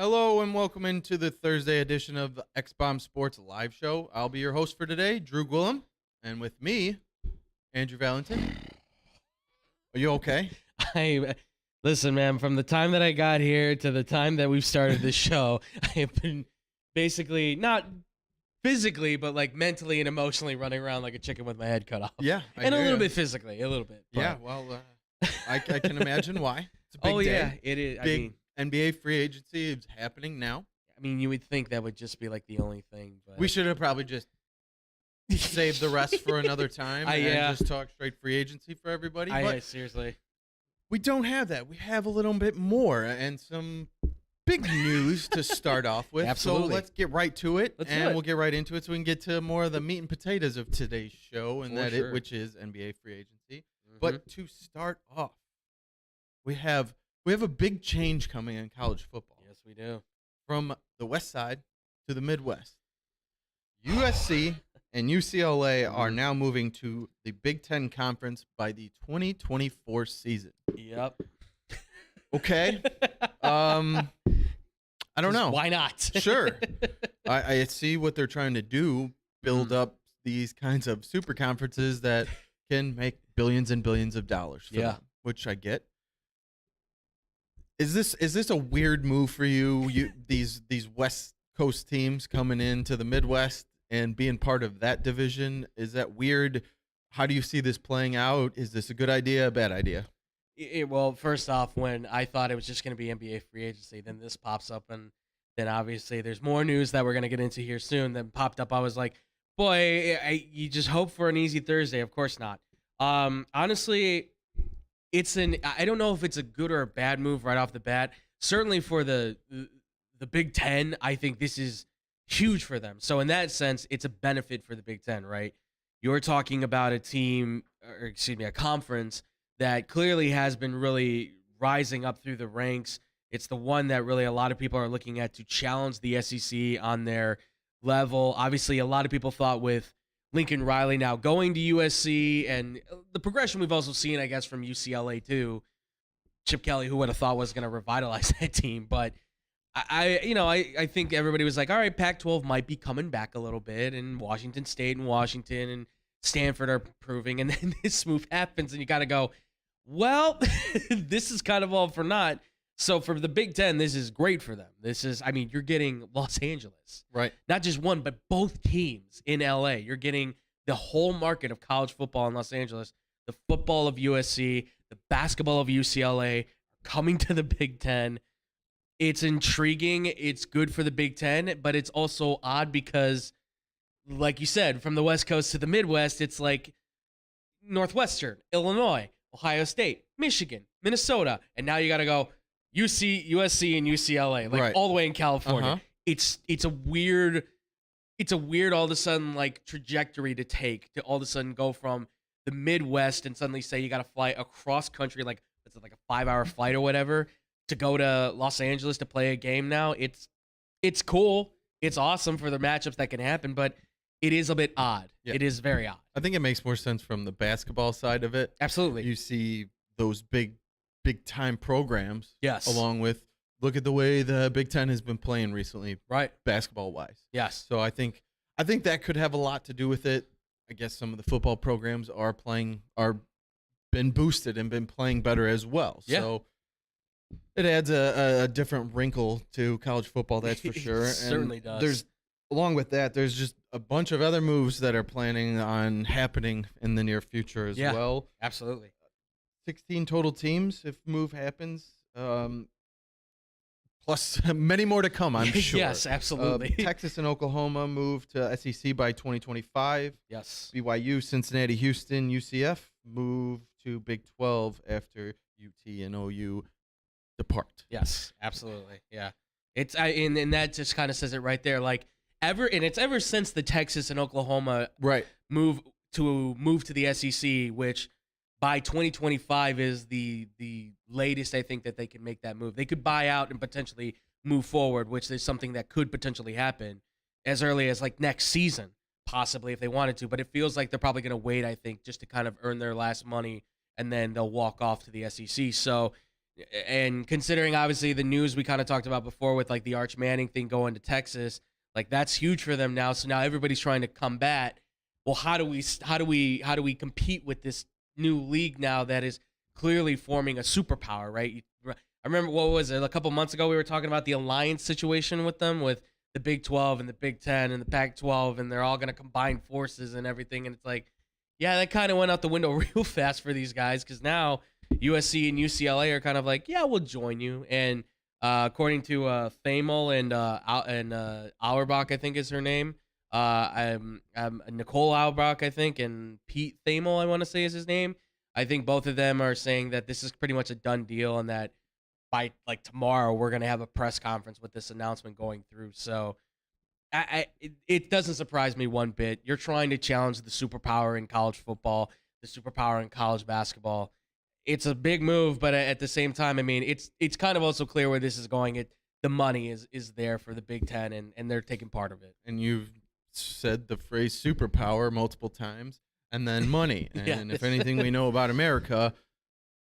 Hello and welcome into the Thursday edition of the X-Bomb Sports Live Show. I'll be your host for today, Drew Gwillem, and with me, Andrew Valentin. Are you okay? Listen, man, from the time that I got here to the time that we've started this show, I have been basically, not physically, but like mentally and emotionally running around like a chicken with my head cut off. Yeah. And a little bit physically, a little bit. Yeah, well, I can imagine why. It's a big day. Yeah, it is. Big NBA free agency is happening now. I mean, you would think that would just be like the only thing. But We should have probably just saved the rest for another time and just talk straight free agency for everybody. But seriously. we don't have that. We have a little bit more and some big news to start off with. Absolutely. So let's get right to it. Let's do and it. we'll get right into it so we can get to more of the meat and potatoes of today's show, and For sure. which is NBA free agency. But to start off, we have a big change coming in college football. Yes, we do. From the West Side to the Midwest. USC and UCLA are now moving to the Big Ten Conference by the 2024 season. Yep. Okay. I don't know. Why not? Sure. I see what they're trying to do, build up these kinds of super conferences that can make billions and billions of dollars for them, which I get. Is this a weird move for you? These West Coast teams coming into the Midwest and being part of that division, is that weird? How do you see this playing out? Is this a good idea, a bad idea? Well, first off, when I thought it was just going to be NBA free agency, then this pops up, and then obviously there's more news that we're going to get into here soon that popped up. I was like, boy, you just hope for an easy Thursday. Of course not. Honestly, I don't know if it's a good or a bad move right off the bat. Certainly for the Big Ten, I think this is huge for them. So in that sense, it's a benefit for the Big Ten, right? You're talking about a conference that clearly has been really rising up through the ranks. It's the one that really a lot of people are looking at to challenge the SEC on their level. Obviously, a lot of people thought with Lincoln Riley now going to USC and the progression we've also seen, I guess, from UCLA too. Chip Kelly, who would have thought was going to revitalize that team, but I think everybody was like, all right, Pac-12 might be coming back a little bit, and Washington State and Washington and Stanford are improving, and then this move happens, and you got to go, well, this is kind of all for naught. So for the Big Ten, this is great for them. You're getting Los Angeles. Right. Not just one, but both teams in LA. You're getting the whole market of college football in Los Angeles, the football of USC, the basketball of UCLA coming to the Big Ten. It's intriguing. It's good for the Big Ten, but it's also odd because, like you said, from the West Coast to the Midwest, it's like Northwestern, Illinois, Ohio State, Michigan, Minnesota, and now you got to go USC, and UCLA, all the way in California. It's a weird all of a sudden like trajectory to take to all of a sudden go from the Midwest and suddenly say you got to fly across country, like it's like a 5-hour flight or whatever, to go to Los Angeles to play a game now. It's cool. It's awesome for the matchups that can happen, but it is a bit odd. Yeah. It is very odd. I think it makes more sense from the basketball side of it. Absolutely. You see those big time programs. Yes. Along with, look at the way the Big Ten has been playing recently. Right. Basketball wise. Yes. So I think that could have a lot to do with it. I guess some of the football programs are been boosted and been playing better as well. Yeah. So it adds a different wrinkle to college football, that's for sure. It certainly does. Along with that, there's just a bunch of other moves that are planning on happening in the near future as well. Absolutely. 16 total teams if move happens. Plus many more to come, I'm sure. Yes, absolutely. Texas and Oklahoma move to SEC by 2025. Yes. BYU, Cincinnati, Houston, UCF move to Big 12 after UT and OU depart. Yes, absolutely. Yeah. And that just kind of says it right there. Like ever since the Texas and Oklahoma move to the SEC, which by 2025 is the latest I think that they can make that move. They could buy out and potentially move forward, which is something that could potentially happen as early as like next season, possibly if they wanted to. But it feels like they're probably going to wait, I think, just to kind of earn their last money, and then they'll walk off to the SEC. So And considering obviously the news we kind of talked about before with like the Arch Manning thing going to Texas, like that's huge for them now. So now everybody's trying to combat. Well, how do we compete with this new league now that is clearly forming a superpower, right? I remember, what was it, a couple months ago we were talking about the alliance situation with them, with the Big 12 and the Big 10 and the Pac 12, and they're all going to combine forces and everything. And it's like, yeah, that kind of went out the window real fast for these guys, because now USC and UCLA are kind of like, yeah, we'll join you. And according to Thamel and Auerbach, I think is her name. I'm Nicole Auerbach, I think, and Pete Thamel, I want to say is his name. I think both of them are saying that this is pretty much a done deal, and that by like tomorrow we're going to have a press conference with this announcement going through. So it doesn't surprise me one bit. You're trying to challenge the superpower in college football, the superpower in college basketball. It's a big move, but at the same time, I mean, it's kind of also clear where this is going. The money is there for the Big Ten, and they're taking part of it. And you've said the phrase superpower multiple times, and then money. And if anything we know about America,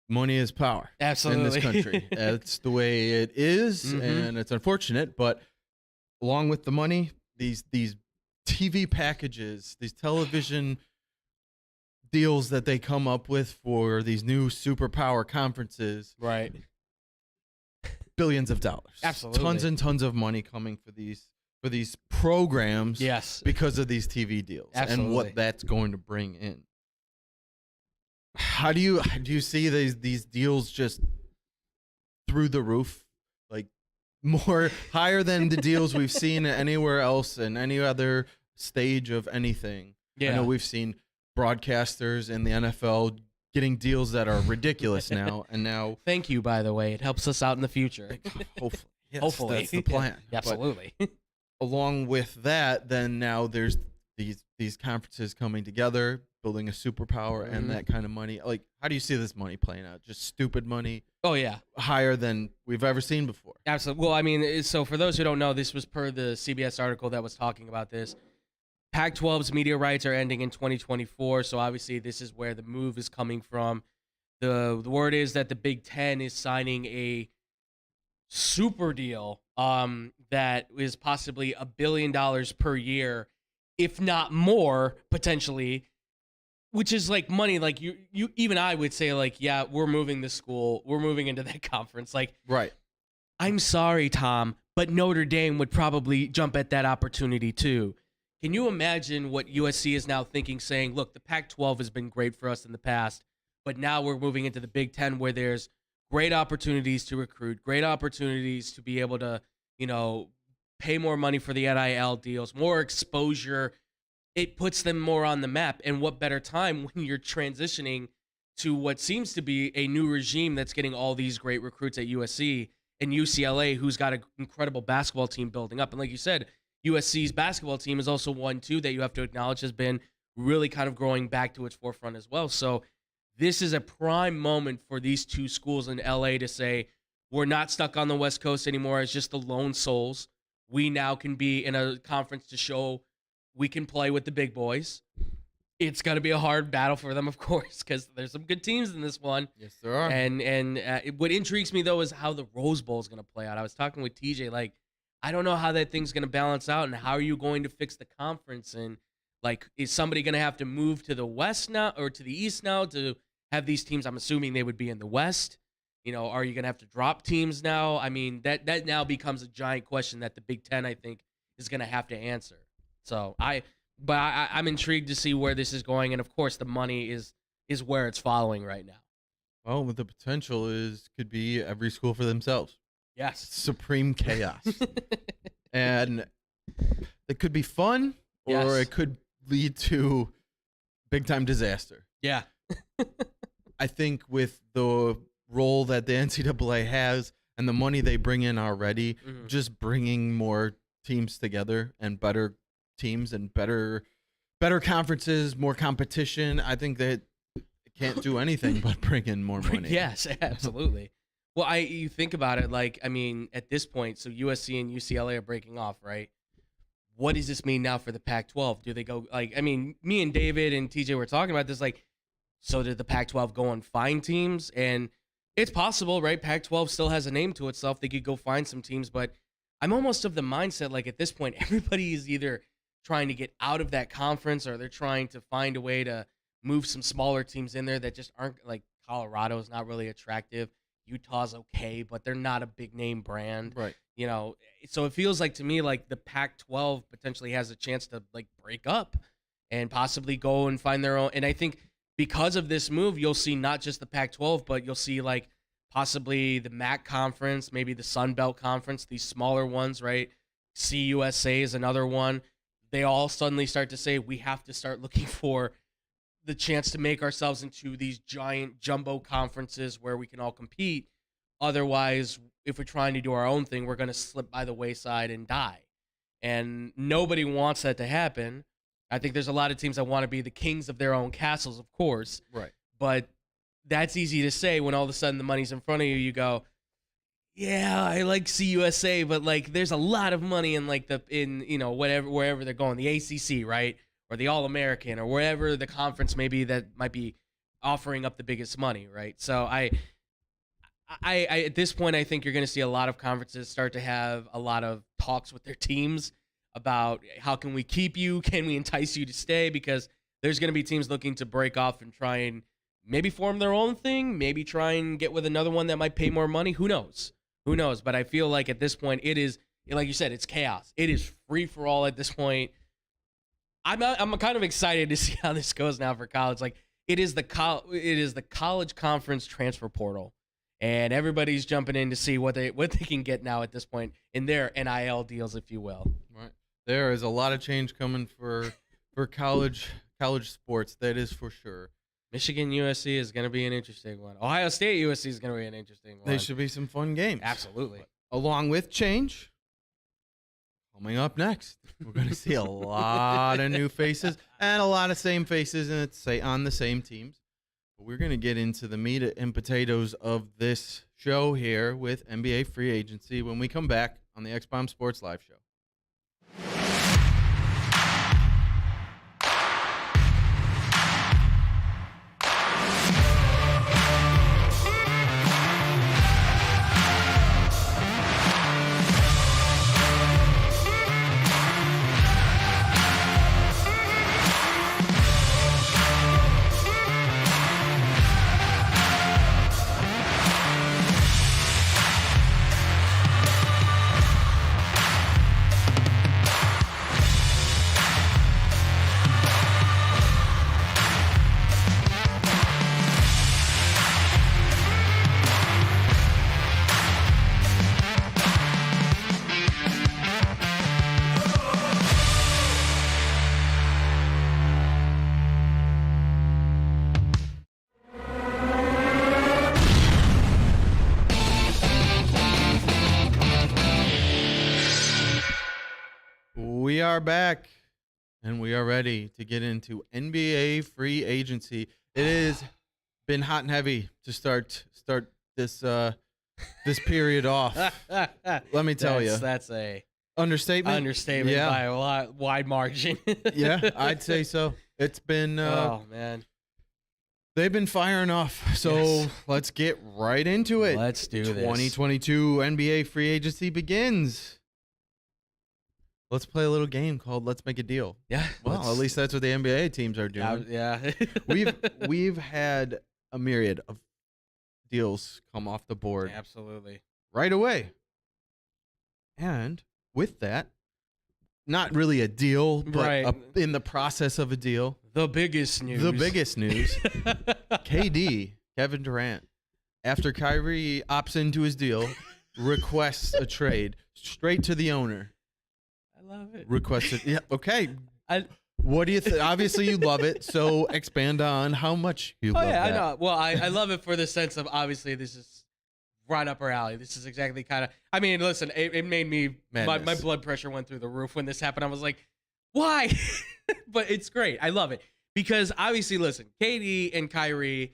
money is power. Absolutely. In this country. That's the way it is, and it's unfortunate, but along with the money, these TV packages, these television deals that they come up with for these new superpower conferences, right? Billions of dollars, absolutely, tons and tons of money coming for these programs, yes, because of these TV deals, absolutely, and what that's going to bring in. How do you see these deals just through the roof, like more higher than the deals we've seen anywhere else in any other stage of anything? Yeah. I know we've seen broadcasters in the NFL getting deals that are ridiculous now, and now. Thank you, by the way. It helps us out in the future. Hopefully, yes, hopefully that's the plan. Absolutely. But along with that, then now there's these conferences coming together, building a superpower, and that kind of money. Like, how do you see this money playing out? Just stupid money? Oh yeah, higher than we've ever seen before. Absolutely. Well, I mean, so for those who don't know, this was per the CBS article that was talking about this. Pac-12's media rights are ending in 2024, so obviously this is where the move is coming from. The word is that the Big Ten is signing a super deal that is possibly $1 billion per year, if not more, potentially, which is like money. Like you even I would say, like, yeah, we're moving this school, we're moving into that conference. Like, right. I'm sorry, Tom, but Notre Dame would probably jump at that opportunity too. Can you imagine what USC is now thinking, saying, look, the Pac-12 has been great for us in the past, but now we're moving into the Big Ten, where there's great opportunities to recruit, great opportunities to be able to, pay more money for the NIL deals, more exposure. It puts them more on the map. And what better time when you're transitioning to what seems to be a new regime that's getting all these great recruits at USC and UCLA, who's got an incredible basketball team building up. And like you said, USC's basketball team is also one, too, that you have to acknowledge has been really kind of growing back to its forefront as well. So this is a prime moment for these two schools in LA to say, we're not stuck on the West Coast anymore as just the lone souls. We now can be in a conference to show we can play with the big boys. It's going to be a hard battle for them, of course, because there's some good teams in this one. Yes, there are. And what intrigues me, though, is how the Rose Bowl is going to play out. I was talking with TJ, like, I don't know how that thing's going to balance out, and how are you going to fix the conference? And, like, is somebody going to have to move to the West now or to the East now to have these teams? I'm assuming they would be in the West. Are you going to have to drop teams now? I mean, that now becomes a giant question that the Big Ten, I think, is going to have to answer. So I'm intrigued to see where this is going, and of course, the money is where it's following right now. Well, the potential could be every school for themselves. Yes, supreme chaos, and it could be fun, or it could lead to big time disaster. Yeah, I think with the role that the NCAA has and the money they bring in already, just bringing more teams together and better teams and better conferences, more competition. I think that it can't do anything but bring in more money. Yes, absolutely. Well, you think about it, like, I mean, at this point, so USC and UCLA are breaking off, right? What does this mean now for the Pac-12? Do they go, like, I mean, me and David and TJ were talking about this, like, so did the Pac-12 go and find teams? And It's possible, right? Pac-12 still has a name to itself. They could go find some teams, but I'm almost of the mindset like at this point, everybody is either trying to get out of that conference or they're trying to find a way to move some smaller teams in there that just aren't like Colorado's not really attractive. Utah's okay, but they're not a big name brand. Right. So it feels like to me like the Pac-12 potentially has a chance to like break up and possibly go and find their own. And I think because of this move, you'll see not just the Pac-12, but you'll see like possibly the MAC conference, maybe the Sun Belt conference, these smaller ones, right? CUSA is another one. They all suddenly start to say we have to start looking for the chance to make ourselves into these giant jumbo conferences where we can all compete. Otherwise, if we're trying to do our own thing, we're going to slip by the wayside and die. And nobody wants that to happen. I think there's a lot of teams that want to be the kings of their own castles, of course. Right. But that's easy to say when all of a sudden the money's in front of you. You go, yeah, I like CUSA, but like there's a lot of money in like wherever they're going, the ACC, right? Or the All-American or wherever the conference may be that might be offering up the biggest money, right? So I at this point, I think you're going to see a lot of conferences start to have a lot of talks with their teams about how can we keep you? Can we entice you to stay? Because there's going to be teams looking to break off and try and maybe form their own thing, maybe try and get with another one that might pay more money. Who knows? But I feel like at this point, it is, like you said, it's chaos. It is free for all at this point. I'm kind of excited to see how this goes now for college. Like it is the college conference transfer portal, and everybody's jumping in to see what they can get now at this point in their NIL deals, if you will. Right. There is a lot of change coming for college sports. That is for sure. Michigan USC is going to be an interesting one. Ohio State USC is going to be an interesting one. They should be some fun games. Absolutely. Along with change, coming up next, we're going to see a lot of new faces and a lot of same faces, and it's on the same teams. But we're going to get into the meat and potatoes of this show here with NBA free agency when we come back on the X-Bomb Sports Live Show. We are back, and we are ready to get into NBA free agency. It has been hot and heavy to start this this period off. Let me tell you, that's a understatement yeah. by a wide margin. Yeah, I'd say so. It's been oh man, they've been firing off. So yes. Let's get right into it. Let's do this. 2022 NBA free agency begins. Let's play a little game called Let's Make a Deal. Yeah. Well, at least that's what the NBA teams are doing. Yeah. we've had a myriad of deals come off the board. Absolutely. Right away. And with that, not really a deal, but right. In the process of a deal. The biggest news. KD, Kevin Durant, after Kyrie opts into his deal, requests a trade straight to the owner. Love it. Requested. Yeah. Okay. What do you think? Obviously, you love it. So expand on how much you love it. I know. Well, I love it for the sense of obviously this is right up our alley. This is exactly kind of. I mean, listen, it made me my blood pressure went through the roof when this happened. I was like, why? But it's great. I love it because obviously, listen, KD and Kyrie.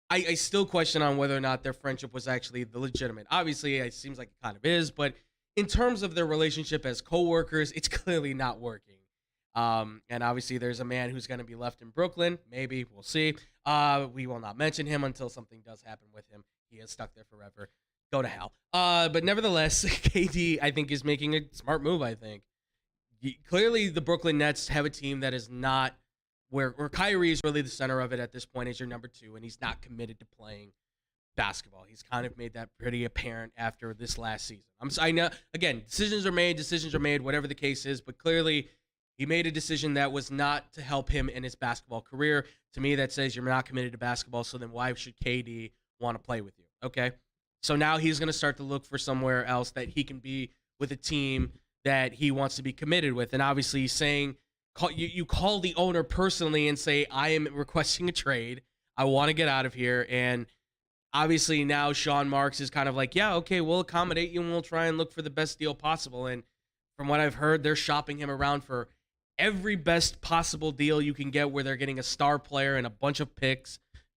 I still question on whether or not their friendship was actually the legitimate. Obviously, it seems like it kind of is, but. In terms of their relationship as coworkers, it's clearly not working. And obviously, there's a man who's going to be left in Brooklyn. Maybe. We'll see. We will not mention him until something does happen with him. he is stuck there forever. Go to hell. But nevertheless, KD, I think, is making a smart move, I think. Clearly, the Brooklyn Nets have a team that is not where Kyrie is really the center of it at this point as your number 2, and he's not committed to playing basketball. He's kind of made that pretty apparent after this last season. I know, again, decisions are made, whatever the case is, but clearly he made a decision that was not to help him in his basketball career. To me, that says you're not committed to basketball, so then why should KD want to play with you? Okay? So now he's going to start to look for somewhere else that he can be with a team that he wants to be committed with. And obviously he's saying, you call the owner personally and say, I am requesting a trade. I want to get out of here. And obviously now Sean Marks is kind of like, yeah, okay, we'll accommodate you and we'll try and look for the best deal possible. And from what I've heard, they're shopping him around for every best possible deal you can get where they're getting a star player and a bunch of picks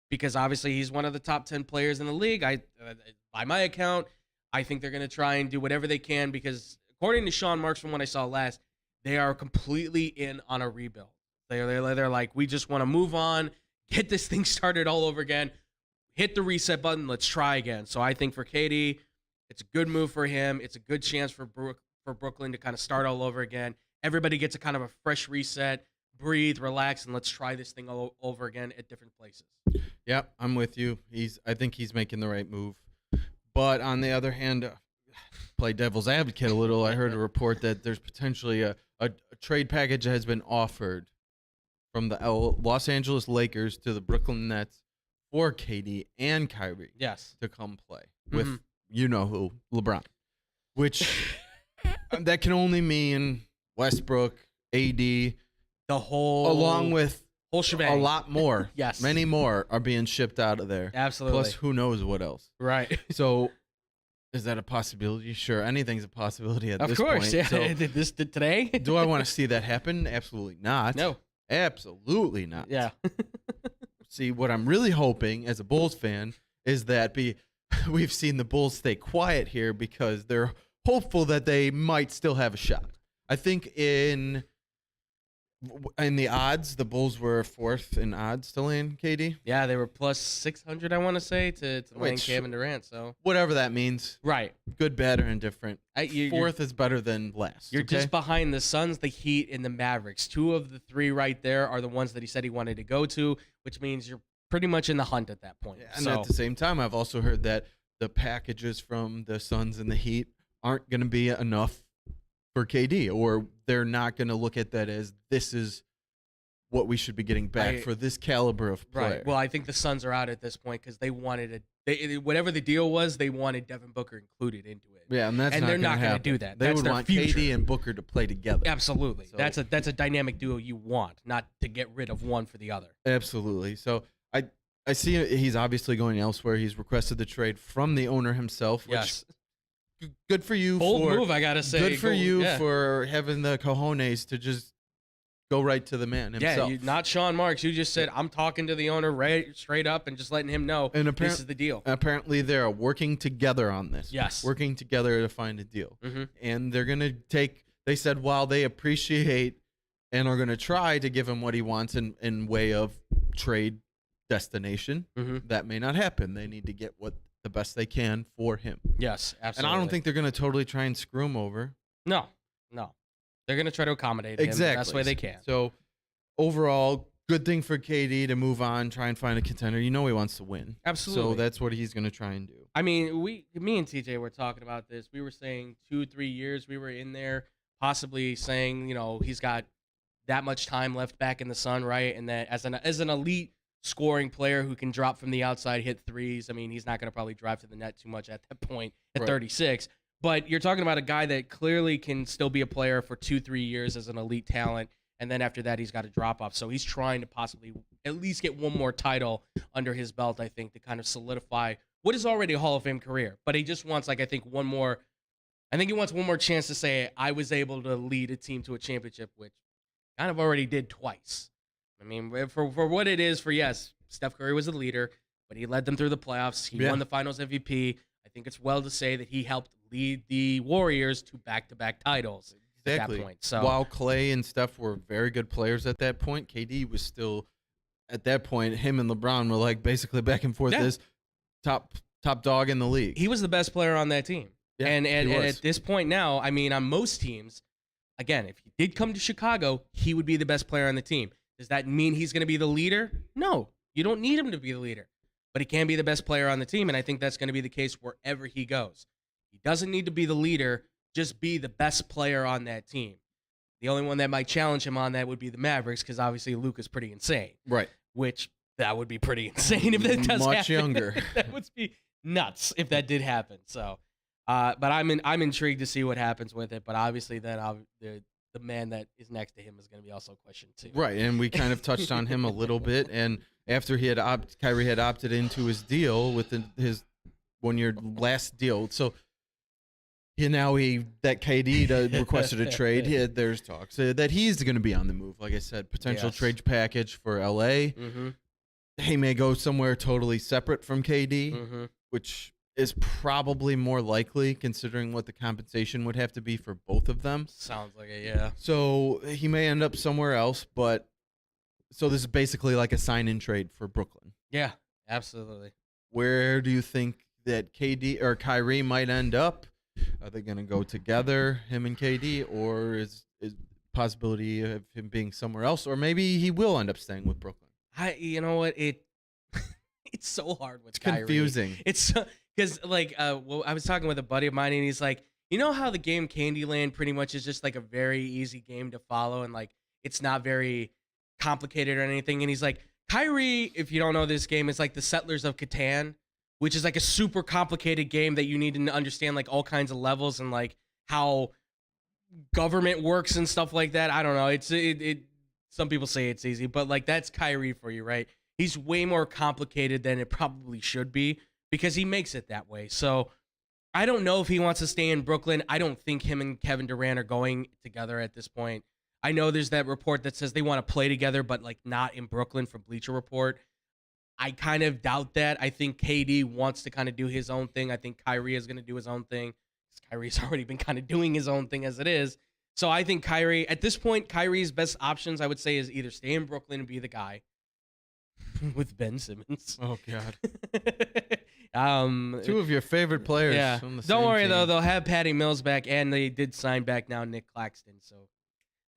because obviously he's one of the top 10 players in the league. By my account, I think they're going to try and do whatever they can because according to Sean Marks from what I saw last, they are completely in on a rebuild. They're like, we just want to move on, get this thing started all over again, hit the reset button, let's try again. So I think for KD, it's a good move for him. It's a good chance for Brooklyn to kind of start all over again. Everybody gets a kind of a fresh reset, breathe, relax, and let's try this thing all over again at different places. Yep, I'm with you. I think he's making the right move. But on the other hand, play devil's advocate a little, I heard a report that there's potentially a trade package that has been offered from the Los Angeles Lakers to the Brooklyn Nets for KD and Kyrie to come play with you-know-who, LeBron, which that can only mean Westbrook, AD, the whole along with whole shebang. A lot more. Yes. Many more are being shipped out of there. Absolutely. Plus, who knows what else. Right. So, is that a possibility? Sure. Anything's a possibility at this point. Of course, yeah. So, did today? do I want to see that happen? Absolutely not. No. Absolutely not. Yeah. See, what I'm really hoping as a Bulls fan is that we've seen the Bulls stay quiet here because they're hopeful that they might still have a shot. I think in the odds, the Bulls were 4th in odds to land KD. Yeah, they were plus 600, I want to say, to land Kevin Durant. So whatever that means. Right. Good, bad, or indifferent. 4th is better than last. You're just behind the Suns, the Heat, and the Mavericks. 2 of the 3 right there are the ones that he said he wanted to go to, which means you're pretty much in the hunt at that point. Yeah, and at the same time, I've also heard that the packages from the Suns and the Heat aren't going to be enough for KD, or they're not going to look at that as this is what we should be getting back for this caliber of player. Right. Well, I think the Suns are out at this point because they wanted whatever the deal was, they wanted Devin Booker included into it. Yeah, and they're not going to do that. They would want future. KD and Booker to play together. Absolutely. So, that's a dynamic duo you want, not to get rid of one for the other. Absolutely. So I see he's obviously going elsewhere. He's requested the trade from the owner himself. Yes. Good for you. Bold move, I gotta say. Good for you for having the cojones to just go right to the man himself. Yeah, not Sean Marks. You just said, I'm talking to the owner right straight up and just letting him know this is the deal. Apparently, they're working together on this. Yes. Working together to find a deal. Mm-hmm. And they're going to they said, while they appreciate and are going to try to give him what he wants in way of trade destination, that may not happen. They need to get the best they can for him. Yes, absolutely. And I don't think they're going to totally try and screw him over. No. They're going to try to accommodate him the best way they can. So, overall, good thing for KD to move on, try and find a contender. You know he wants to win. Absolutely. So, that's what he's going to try and do. I mean, me and TJ were talking about this. We were saying 2-3 years. We were in there possibly saying, he's got that much time left back in the sun, right? And that as an elite scoring player who can drop from the outside, hit threes. I mean, he's not going to probably drive to the net too much at that point at 36. But you're talking about a guy that clearly can still be a player for 2-3 years as an elite talent. And then after that, he's got a drop off. So he's trying to possibly at least get one more title under his belt, I think, to kind of solidify what is already a Hall of Fame career. But he just wants, one more chance to say, I was able to lead a team to a championship, which kind of already did twice. I mean, for what it is, Steph Curry was a leader, but he led them through the playoffs. He won the Finals MVP. I think it's well to say that he helped lead the Warriors to back-to-back titles at that point. So while Clay and Steph were very good players at that point, KD was still, at that point, him and LeBron were basically back and forth as top top dog in the league. He was the best player on that team. Yeah, and he was. at this point now, I mean, on most teams, again, if he did come to Chicago, he would be the best player on the team. Does that mean he's going to be the leader? No, you don't need him to be the leader, but he can be the best player on the team, and I think that's going to be the case wherever he goes. He doesn't need to be the leader, just be the best player on that team. The only one that might challenge him on that would be the Mavericks, because obviously Luka's pretty insane. Right. Which, that would be pretty insane if that does happen. Much younger. That would be nuts if that did happen. So, but I'm intrigued to see what happens with it. But obviously, then the man that is next to him is going to be also questioned too. Right, and we kind of touched on him a little bit. And after Kyrie had opted into his deal with his 1-year last deal, so. That KD requested a trade. There's talks that he's going to be on the move. Like I said, potential trade package for LA. Mm-hmm. He may go somewhere totally separate from KD, which is probably more likely considering what the compensation would have to be for both of them. Sounds like it, yeah. So he may end up somewhere else, so this is basically like a sign-in trade for Brooklyn. Yeah, absolutely. Where do you think that KD or Kyrie might end up? Are they going to go together, him and KD, or is possibility of him being somewhere else, or maybe he will end up staying with Brooklyn? You know what, it's so hard with Kyrie. Confusing. It's because I was talking with a buddy of mine, and he's like, you know how the game Candyland pretty much is just like a very easy game to follow, and like it's not very complicated or anything. And he's like, Kyrie, if you don't know this game, it's like the Settlers of Catan, which is like a super complicated game that you need to understand like all kinds of levels and like how government works and stuff like that. I don't know. It some people say it's easy, but like that's Kyrie for you, right? He's way more complicated than it probably should be because he makes it that way. So I don't know if he wants to stay in Brooklyn. I don't think him and Kevin Durant are going together at this point. I know there's that report that says they want to play together, but like not in Brooklyn from Bleacher Report. I kind of doubt that. I think KD wants to kind of do his own thing. I think Kyrie is going to do his own thing. Kyrie's already been kind of doing his own thing as it is. So I think Kyrie, at this point, Kyrie's best options, I would say, is either stay in Brooklyn and be the guy with Ben Simmons. Oh, God. Two of your favorite players. Yeah. On the Don't worry, team. though. They'll have Patty Mills back, and they did sign back now Nick Claxton. So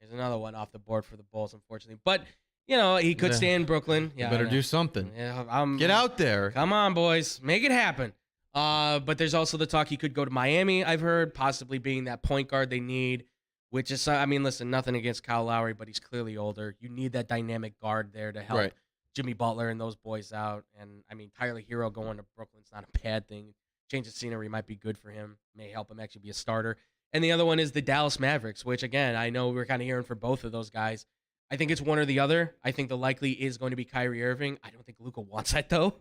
there's another one off the board for the Bulls, unfortunately. But you know, he could stay in Brooklyn. Yeah, you better do something. Yeah, get out there. Come on, boys. Make it happen. But there's also the talk he could go to Miami, I've heard, possibly being that point guard they need, which is, I mean, listen, nothing against Kyle Lowry, but he's clearly older. You need that dynamic guard there to help Jimmy Butler and those boys out. And, I mean, Tyler Hero going to Brooklyn's not a bad thing. Change of scenery might be good for him, may help him actually be a starter. And the other one is the Dallas Mavericks, which, again, I know we're kind of hearing for both of those guys. I think it's one or the other. I think the likely is going to be Kyrie Irving. I don't think Luka wants that, though,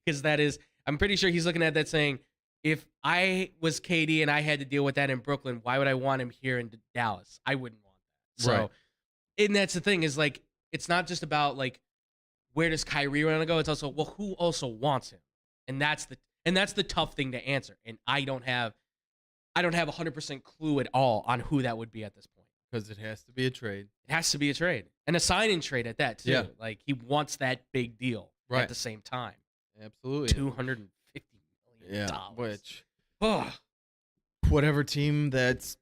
because that is, I'm pretty sure he's looking at that saying, if I was KD and I had to deal with that in Brooklyn, why would I want him here in Dallas? I wouldn't want that. So, and that's the thing is, like, it's not just about, like, where does Kyrie want to go? It's also, well, who also wants him? And that's the tough thing to answer. And I don't have 100% clue at all on who that would be at this point. Because it has to be a trade. It has to be a trade. And a sign-in trade at that, too. Yeah. Like, he wants that big deal at the same time. Absolutely. $250 million. Yeah, which, oh. whatever team that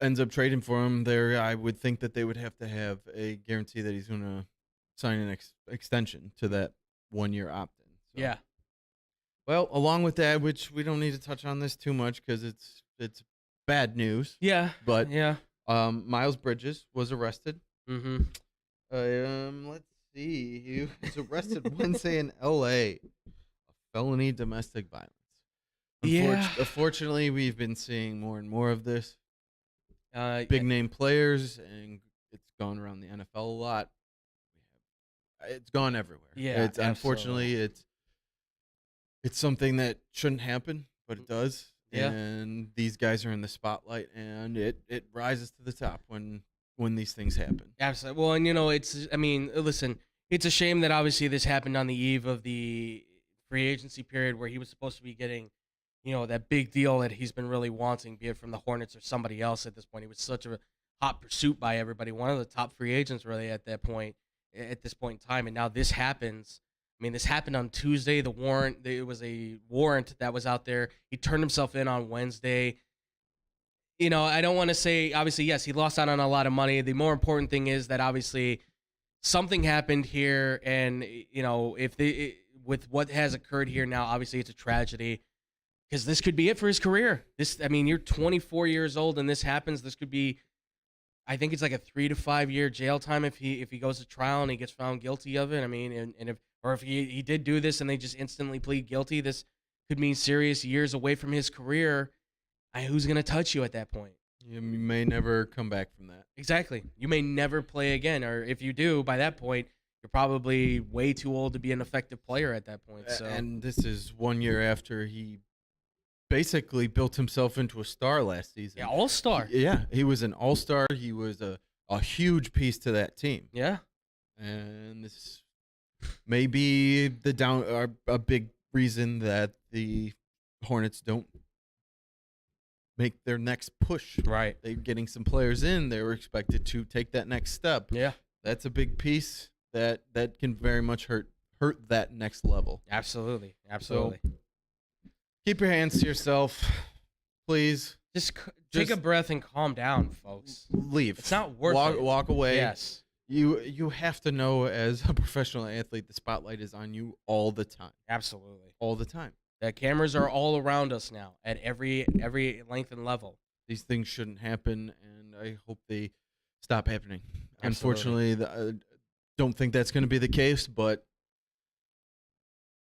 ends up trading for him, there, I would think that they would have to have a guarantee that he's going to sign an extension to that 1-year opt-in. So. Yeah. Well, along with that, which we don't need to touch on this too much because it's bad news. Yeah. But yeah. Miles Bridges was arrested. Mm-hmm. Let's see. He was arrested Wednesday in L.A. Felony domestic violence. Unfortunately, we've been seeing more and more of this. Big name players, and it's gone around the NFL a lot. It's gone everywhere. Yeah, unfortunately it's something that shouldn't happen, but it does. Yeah. And these guys are in the spotlight, and it rises to the top when these things happen. Absolutely. Well, and listen, it's a shame that obviously this happened on the eve of the free agency period where he was supposed to be getting, that big deal that he's been really wanting, be it from the Hornets or somebody else at this point. He was such a hot pursuit by everybody, one of the top free agents really at this point in time. And now this happens. I mean, this happened on Tuesday. It was a warrant that was out there. He turned himself in on Wednesday. I don't want to say, obviously, yes, he lost out on a lot of money. The more important thing is that obviously something happened here, and with what has occurred here now, obviously it's a tragedy because this could be it for his career. You're 24 years old and this happens. This could be, I think it's like a 3 to 5 year jail time if he goes to trial and he gets found guilty of it. I mean, if he did do this and they just instantly plead guilty, this could mean serious years away from his career. Who's going to touch you at that point? You may never come back from that. Exactly. You may never play again, or if you do, by that point, you're probably way too old to be an effective player at that point. So, and this is 1 year after he basically built himself into a star last season. Yeah, all-star. He was an all-star. He was a huge piece to that team. Yeah. And this may be a big reason that the Hornets don't make their next push. Right. They're getting some players in. They were expected to take that next step. Yeah. That's a big piece that can very much hurt that next level. Absolutely. So, keep your hands to yourself, please. Just take a breath and calm down, folks. Leave. It's not worth it. Walk away. Yes. You have to know, as a professional athlete, the spotlight is on you all the time. Absolutely. All the time. The cameras are all around us now at every length and level. These things shouldn't happen, and I hope they stop happening. Absolutely. Unfortunately, I don't think that's going to be the case, but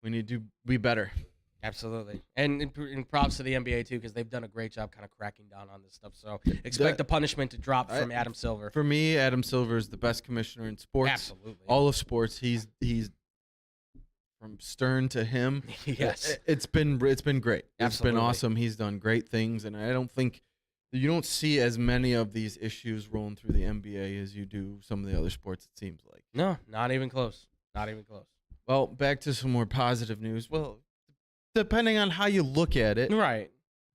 we need to be better. Absolutely. And props to the NBA, too, because they've done a great job kind of cracking down on this stuff. So expect the punishment to drop from Adam Silver. For me, Adam Silver is the best commissioner in sports. Absolutely. All of sports. He's from Stern to him. Yes. It's been great. Absolutely. It's been awesome. He's done great things, and I don't think you don't see as many of these issues rolling through the NBA as you do some of the other sports, it seems like. No, not even close. Not even close. Well, back to some more positive news. Well, depending on how you look at it. Right.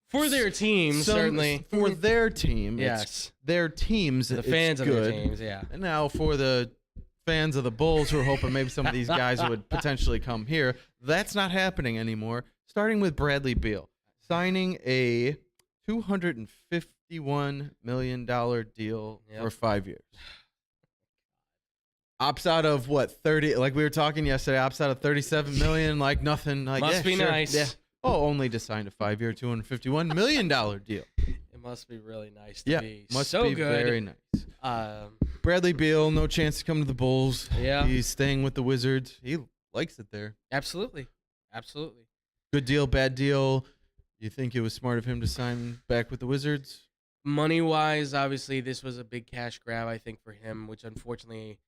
For their team, certainly. For their team. Yes. Their teams. The fans of their teams, yeah. And now for the fans of the Bulls who are hoping maybe some of these guys would potentially come here, that's not happening anymore. Starting with Bradley Beal. Signing a $251 million deal for 5 years. Opts out of what, 30? Like we were talking yesterday, opts out of $37 million, like nothing. Like, must be sure, nice. Yeah. Oh, only to sign a 5 year, $251 million deal. It must be really nice to be must so be good. Very nice. Bradley Beal, no chance to come to the Bulls. Yeah. He's staying with the Wizards. He likes it there. Absolutely. Absolutely. Good deal, bad deal. You think it was smart of him to sign back with the Wizards? Money-wise, obviously, this was a big cash grab, I think, for him, which unfortunately,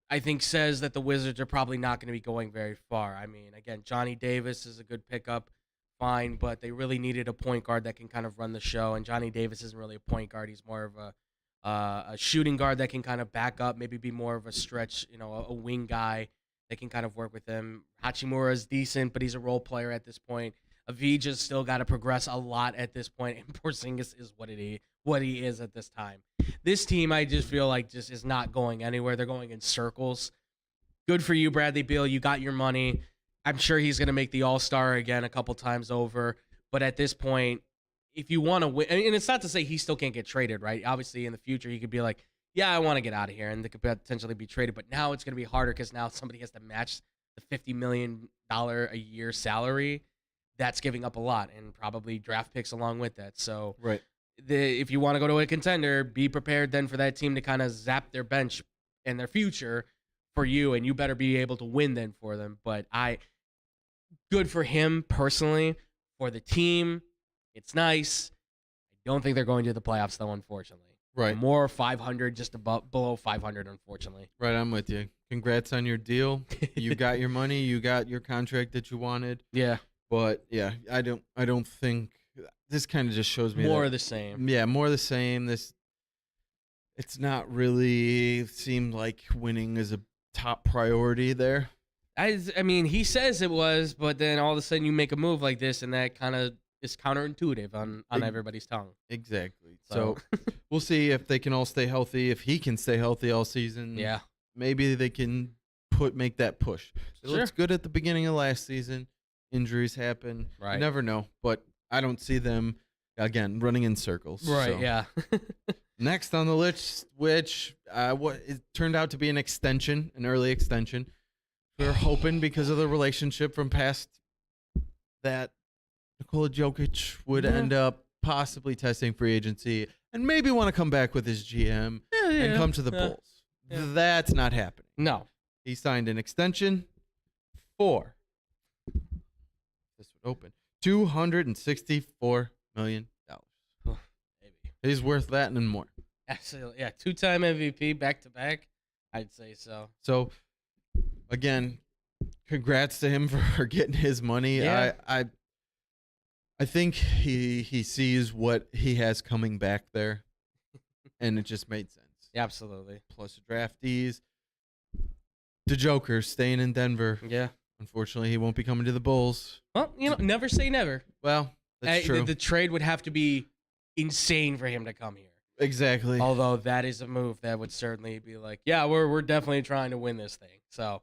I think says that the Wizards are probably not going to be going very far. I mean, again, Johnny Davis is a good pickup, fine, but they really needed a point guard that can kind of run the show, and Johnny Davis isn't really a point guard. He's more of a shooting guard that can kind of back up, maybe be more of a stretch, a wing guy that can kind of work with him. Hachimura is decent, but he's a role player at this point. Avdija's still got to progress a lot at this point, and Porzingis is what he is at this time. This team, I just feel like just is not going anywhere. They're going in circles. Good for you, Bradley Beal. You got your money. I'm sure he's going to make the All-Star again a couple times over. But at this point, if you want to win, and it's not to say he still can't get traded, right? Obviously, in the future, he could be like, yeah, I want to get out of here, and they could potentially be traded. But now it's going to be harder because now somebody has to match the $50 million a year salary. That's giving up a lot, and probably draft picks along with that. So right. If you want to go to a contender, be prepared then for that team to kind of zap their bench and their future for you, and you better be able to win then for them. But good for him personally. For the team, it's nice. I don't think they're going to the playoffs, though, unfortunately. Right. More 500, just below 500, unfortunately. Right, I'm with you. Congrats on your deal. You got your money. You got your contract that you wanted. Yeah. But yeah, I don't think this kind of just shows me more of the same. Yeah, more of the same. It's not really seemed like winning is a top priority there. I mean, he says it was, but then all of a sudden you make a move like this, and that kind of is counterintuitive on everybody's tongue. Exactly. So we'll see if they can all stay healthy. If he can stay healthy all season, yeah, maybe they can make that push. It Sure. looks good at the beginning of last season. Injuries happen. Right. You never know, but I don't see them again running in circles. Right. So. Yeah. Next on the list, which it turned out to be an extension, an early extension. We were hoping because of the relationship from past that Nikola Jokic would end up possibly testing free agency and maybe want to come back with his GM and come to the Bulls. Yeah. That's not happening. No. He signed an extension for this would open $264 million. Oh, maybe. He's worth that and more. Absolutely. Yeah. 2-time MVP back to back. I'd say so. So again, congrats to him for getting his money. Yeah. I think he sees what he has coming back there, and it just made sense. Yeah, absolutely. Plus draftees. The Joker staying in Denver. Yeah. Unfortunately, he won't be coming to the Bulls. Well, never say never. Well, that's true. The trade would have to be insane for him to come here. Exactly. Although that is a move that would certainly be like, yeah, we're definitely trying to win this thing. So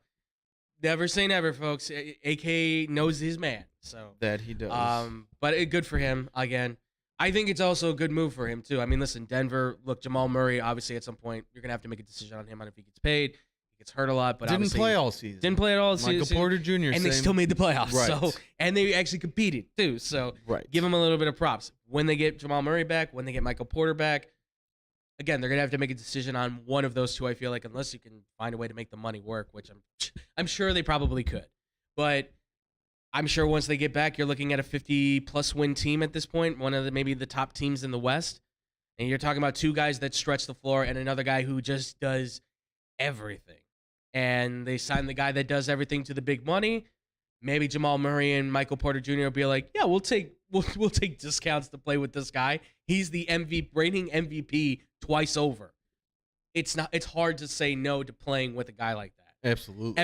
never say never, folks. AK knows his man. So that he does. But good for him. Again, I think it's also a good move for him too. I mean, listen, Denver. Look, Jamal Murray. Obviously, at some point, you're gonna have to make a decision on him on if he gets paid. He gets hurt a lot, but didn't play all season. Didn't play at all season. Michael Porter Jr. And they still made the playoffs. Right. So and they actually competed too. So give them a little bit of props when they get Jamal Murray back. When they get Michael Porter back. Again, they're gonna have to make a decision on one of those two. I feel like, unless you can find a way to make the money work, which I'm sure they probably could. But I'm sure once they get back, you're looking at a 50-plus win team at this point, one of maybe the top teams in the West. And you're talking about two guys that stretch the floor and another guy who just does everything. And they sign the guy that does everything to the big money. Maybe Jamal Murray and Michael Porter Jr. will be like, yeah, we'll take discounts to play with this guy. He's the reigning MVP twice over. It's hard to say no to playing with a guy like that. Absolutely.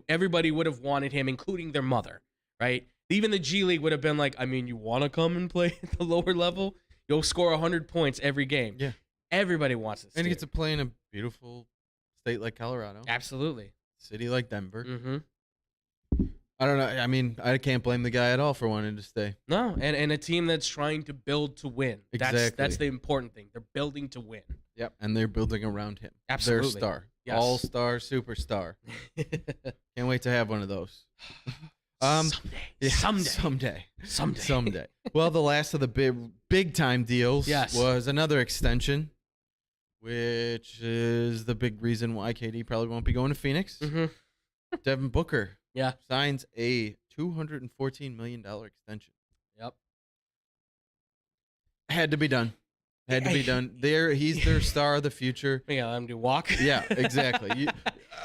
Everybody would have wanted him, including their mother, right? Even the G League would have been like, I mean, you want to come and play at the lower level? You'll score 100 points every game. Yeah. Everybody wants this. And he gets to play in a beautiful state like Colorado. Absolutely. City like Denver. Mm-hmm. I don't know. I mean, I can't blame the guy at all for wanting to stay. No, and a team that's trying to build to win. Exactly. That's the important thing. They're building to win. Yep, and they're building around him. Absolutely. Their star. Yes. All-star, superstar. Can't wait to have one of those. Someday. Well, the last of the big time deals was another extension, which is the big reason why KD probably won't be going to Phoenix. Mm-hmm. Devin Booker signs a $214 million extension. Yep. Had to be done. He's their star of the future. Yeah, let him do walk. Yeah, exactly.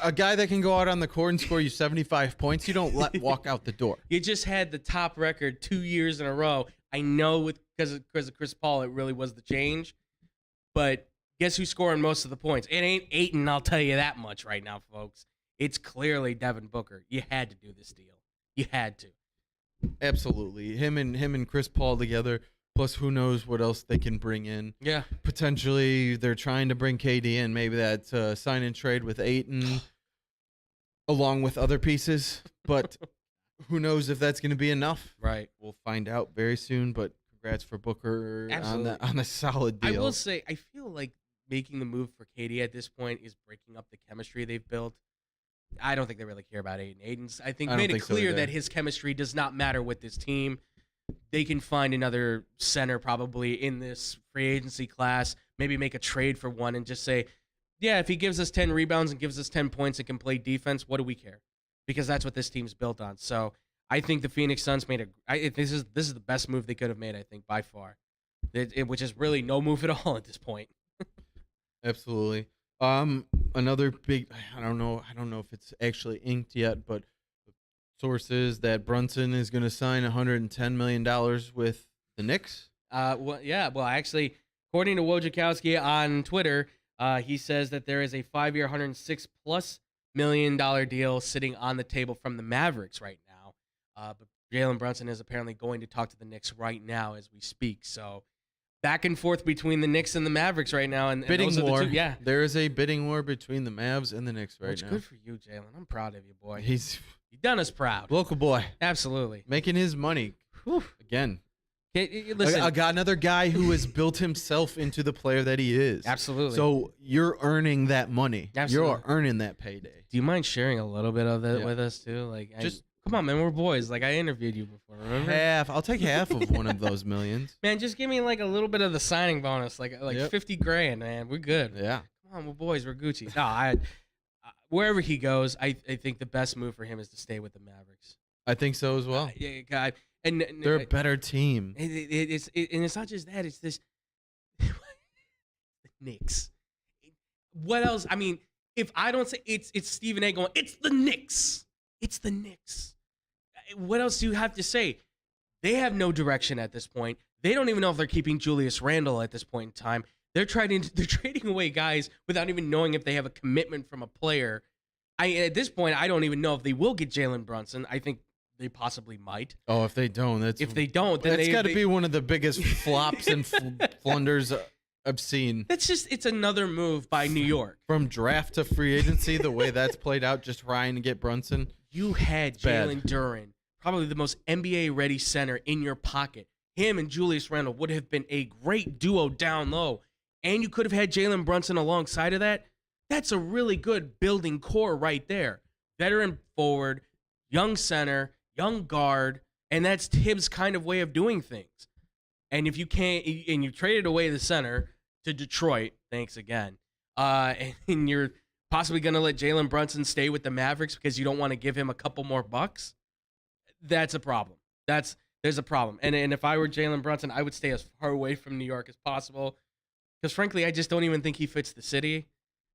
A guy that can go out on the court and score you 75 points, you don't let walk out the door. You just had the top record 2 years in a row. I know because of Chris Paul, it really was the change. But guess who's scoring most of the points? It ain't Ayton, I'll tell you that much right now, folks. It's clearly Devin Booker. You had to do this deal. You had to. Absolutely. Him and Chris Paul together. Plus, who knows what else they can bring in. Yeah. Potentially, they're trying to bring KD in. Maybe that's sign and trade with Ayton along with other pieces. But who knows if that's going to be enough. Right. We'll find out very soon. But congrats for Booker on a solid deal. I will say, I feel like making the move for KD at this point is breaking up the chemistry they've built. I don't think they really care about Ayton. Ayton's, I think, made it clear that his chemistry does not matter with this team. They can find another center probably in this free agency class, maybe make a trade for one and just say, yeah, if he gives us 10 rebounds and gives us 10 points and can play defense, what do we care? Because that's what this team's built on. So I think the Phoenix Suns made this is the best move they could have made, I think, by far. Which is really no move at all at this point. Absolutely. Another big, I don't know if it's actually inked yet, but sources that Brunson is going to sign $110 million with the Knicks. Actually, according to Wojciechowski on Twitter, he says that there is a 5-year, $106+ million deal sitting on the table from the Mavericks right now. But Jalen Brunson is apparently going to talk to the Knicks right now as we speak. So back and forth between the Knicks and the Mavericks right now. And bidding those are war. the two, yeah. There is a bidding war between the Mavs and the Knicks right now. Good for you, Jalen. I'm proud of you, boy. You've done us proud. Local boy. Absolutely. Making his money. Whew. Again. Listen. I got another guy who has built himself into the player that he is. Absolutely. So you're earning that money. Absolutely. You're earning that payday. Do you mind sharing a little bit of that with us too? Like, come on, man. We're boys. Like, I interviewed you before. Remember? Half. I'll take half of one of those millions. Man, just give me like a little bit of the signing bonus, like 50 grand, man. We're good. Yeah. Come on, we're boys. We're Gucci. No, wherever he goes, I think the best move for him is to stay with the Mavericks. I think so as well. Yeah, God. And they're a better team. It's not just that. It's this the Knicks. What else? I mean, if I don't say it's Stephen A. going, it's the Knicks. It's the Knicks. What else do you have to say? They have no direction at this point. They don't even know if they're keeping Julius Randle at this point in time. They're trading away guys without even knowing if they have a commitment from a player. At this point, I don't even know if they will get Jalen Brunson. I think they possibly might. Oh, if they don't, then it's got to be one of the biggest flops and flunders I've seen. It's another move by New York. From draft to free agency, the way that's played out, just trying to get Brunson. You had Jalen Durant, probably the most NBA-ready center in your pocket. Him and Julius Randle would have been a great duo down low. And you could have had Jalen Brunson alongside of that. That's a really good building core right there. Veteran forward, young center, young guard, and that's Tibbs' kind of way of doing things. And if you can't, and you traded away the center to Detroit, thanks again, and you're possibly going to let Jalen Brunson stay with the Mavericks because you don't want to give him a couple more bucks, that's a problem. There's a problem. And if I were Jalen Brunson, I would stay as far away from New York as possible because, frankly, I just don't even think he fits the city.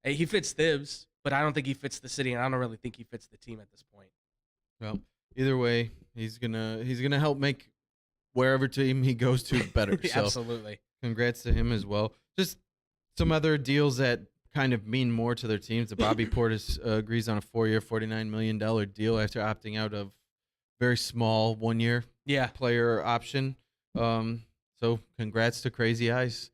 He fits Thibs, but I don't think he fits the city, and I don't really think he fits the team at this point. Well, either way, he's gonna help make wherever team he goes to better. So absolutely. Congrats to him as well. Just some other deals that kind of mean more to their teams. The Bobby Portis agrees on a 4-year, $49 million deal after opting out of very small 1-year player option. So congrats to Crazy Eyes.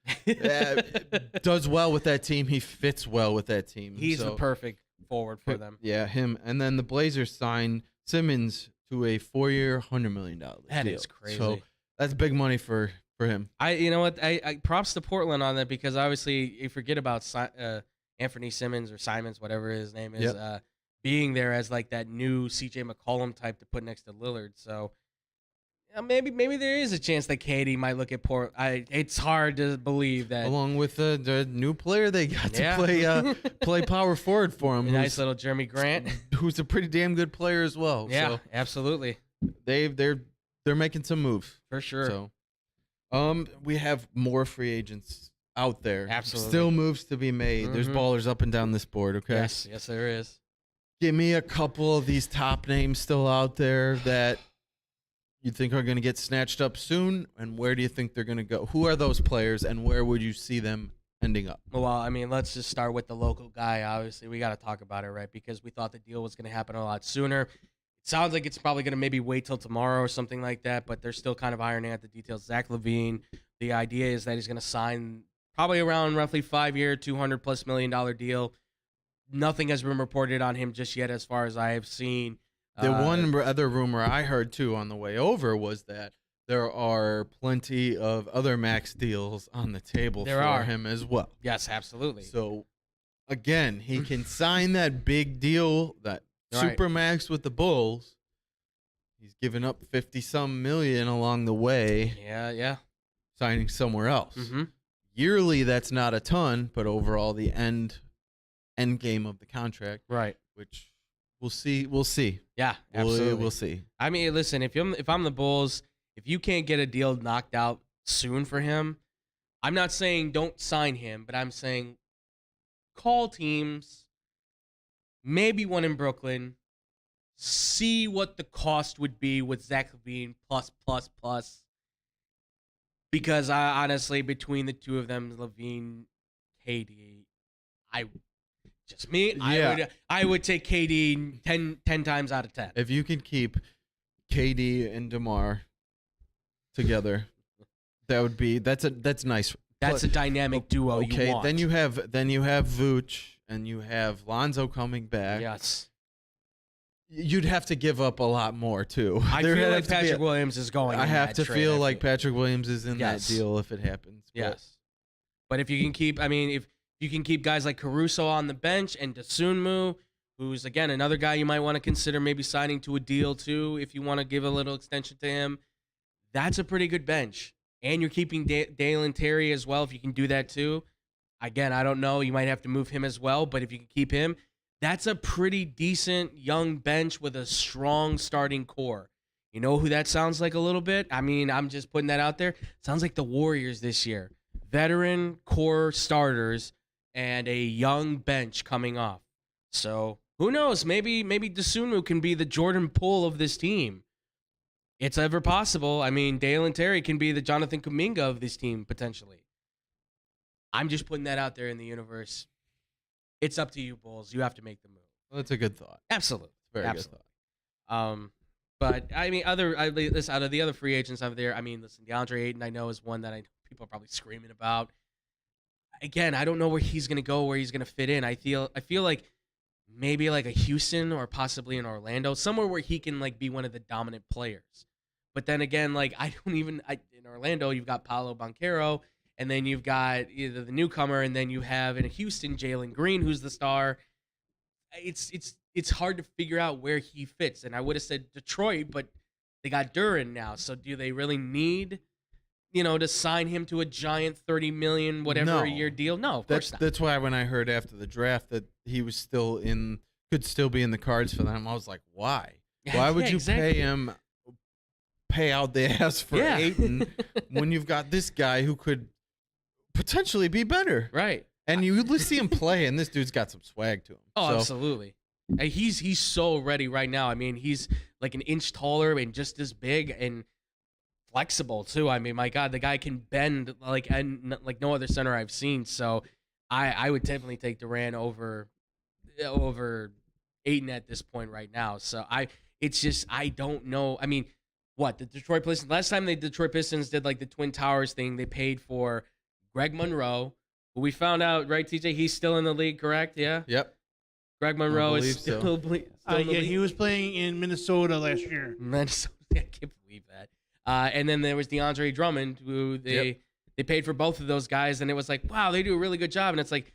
Does well with that team. He fits well with that team. He's the perfect forward for them. Yeah, him. And then the Blazers signed Simmons to a 4-year, $100 million deal. That is crazy. So that's big money for him. You know what? I props to Portland on that because obviously you forget about Anthony Simmons or Simons, whatever his name is, being there as like that new CJ McCollum type to put next to Lillard. So maybe there is a chance that KD might look at it's hard to believe that. Along with the new player they got to play power forward for him. Nice little Jeremy Grant, who's a pretty damn good player as well. Yeah, so absolutely. They're making some moves for sure. So, we have more free agents out there. Absolutely, still moves to be made. Mm-hmm. There's ballers up and down this board. Okay. Yes, there is. Give me a couple of these top names still out there that you think are going to get snatched up soon, and where do you think they're going to go? Who are those players, and where would you see them ending up? Well, I mean, let's just start with the local guy. Obviously, we got to talk about it, right? Because we thought the deal was going to happen a lot sooner. It sounds like it's probably going to maybe wait till tomorrow or something like that, but they're still kind of ironing out the details. Zach LaVine, the idea is that he's going to sign probably around roughly 5-year, $200+ million deal. Nothing has been reported on him just yet as far as I have seen. The one other rumor I heard, too, on the way over was that there are plenty of other max deals on the table for him as well. Yes, absolutely. So, again, he can sign that big deal, that super max with the Bulls. He's given up 50-some million along the way. Yeah. Signing somewhere else. Mm-hmm. Yearly, that's not a ton, but overall, the end game of the contract. Right. Which... We'll see. Yeah, absolutely. We'll see. I mean, listen, if I'm the Bulls, if you can't get a deal knocked out soon for him, I'm not saying don't sign him, but I'm saying call teams, maybe one in Brooklyn, see what the cost would be with Zach LaVine plus. Because honestly, between the two of them, LaVine, KD, just me, yeah. I would take KD 10 times out of 10. If you could keep KD and DeMar together, That's nice. That's a dynamic duo. Okay, you want. then you have Vooch and you have Lonzo coming back. Yes. You'd have to give up a lot more too. I feel like Patrick Williams is going. I have to feel like Patrick Williams is in that deal if it happens. Yes. But if you can keep, if you can keep guys like Caruso on the bench and Dosunmu, who's again another guy you might want to consider maybe signing to a deal too, if you want to give a little extension to him, that's a pretty good bench. And you're keeping Dalen Terry as well, if you can do that too. Again, I don't know. You might have to move him as well, but if you can keep him, that's a pretty decent young bench with a strong starting core. You know who that sounds like a little bit? I'm just putting that out there. Sounds like the Warriors this year. Veteran core starters and a young bench coming off. So who knows? Maybe Dosunmu can be the Jordan Poole of this team. It's ever possible. Dalen Terry can be the Jonathan Kuminga of this team potentially. I'm just putting that out there in the universe. It's up to you, Bulls. You have to make the move. Well, that's a good thought. Absolutely, very good thought. But out of the other free agents out there, listen, DeAndre Ayton I know is one that people are probably screaming about. Again, I don't know where he's going to go, where he's going to fit in. I feel like maybe like a Houston or possibly in Orlando, somewhere where he can like be one of the dominant players. But then again, like in Orlando, you've got Paolo Banchero, and then you've got either the newcomer, and then you have in Houston Jalen Green, who's the star. It's hard to figure out where he fits. And I would have said Detroit, but they got Duran now. So do they really need, to sign him to a giant $30 million a year deal? No, of course not. That's why when I heard after the draft that he was could still be in the cards for them, I was like, why? Why would you pay out the ass for Ayton when you've got this guy who could potentially be better? Right. And you see him play, and this dude's got some swag to him. Oh, absolutely. And he's so ready right now. He's like an inch taller and just as big and flexible too. My God, the guy can bend like no other center I've seen. So I would definitely take Durant over Ayton at this point right now. So I don't know. What the Detroit Pistons last time the Detroit Pistons did like the Twin Towers thing, they paid for Greg Monroe, who we found out, right, TJ, he's still in the league, correct? Yeah. Yep. Greg Monroe is still in the league. He was playing in Minnesota last year. Minnesota, I can't believe that. And then there was DeAndre Drummond, who they paid for both of those guys, and it was like, wow, they do a really good job. And it's like,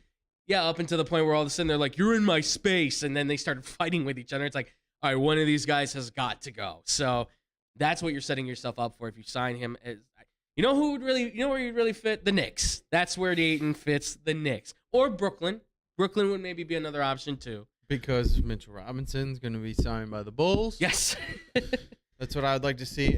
yeah, up until the point where all of a sudden they're like, you're in my space, and then they started fighting with each other. It's like, all right, one of these guys has got to go. So that's what you're setting yourself up for if you sign him. Who would really, where you'd really fit? The Knicks. That's where the Ayton fits. The Knicks or Brooklyn. Brooklyn would maybe be another option too. Because Mitchell Robinson's going to be signed by the Bulls. Yes. That's what I'd like to see.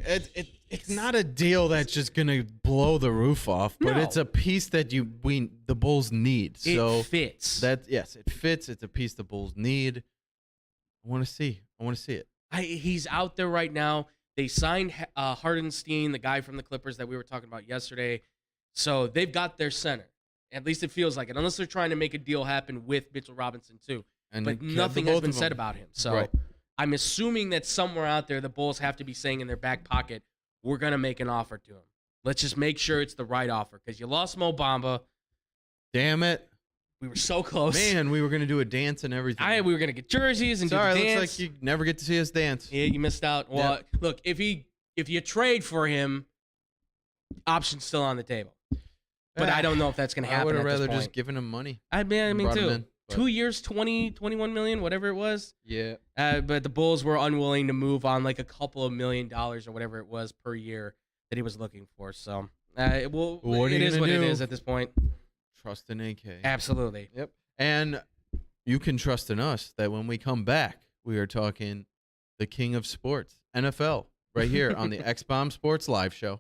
It's not a deal that's just going to blow the roof off, but it's a piece that the Bulls need. So it fits. It fits. It's a piece the Bulls need. I want to see it. He's out there right now. They signed Hardenstein, the guy from the Clippers that we were talking about yesterday. So they've got their center. At least it feels like it, unless they're trying to make a deal happen with Mitchell Robinson too. But nothing has been said about him. So I'm assuming that somewhere out there the Bulls have to be saying in their back pocket, we're going to make an offer to him. Let's just make sure it's the right offer, because you lost Mo Bamba. Damn it. We were so close. Man, we were going to do a dance and everything. We were going to get jerseys and do the dance. Sorry, looks like you never get to see us dance. Yeah, you missed out. Well, look, if you trade for him, option's still on the table. But I don't know if that's going to happen. I would have rather rather just given him money. I mean too. 2 years, 21 million, whatever it was. Yeah. But the Bulls were unwilling to move on like a couple of $1 million or whatever it was per year that he was looking for. So, it is what it is at this point. Trust in AK. Absolutely. Yep. And you can trust in us that when we come back, we are talking the king of sports, NFL, right here on the X-Bomb Sports Live Show.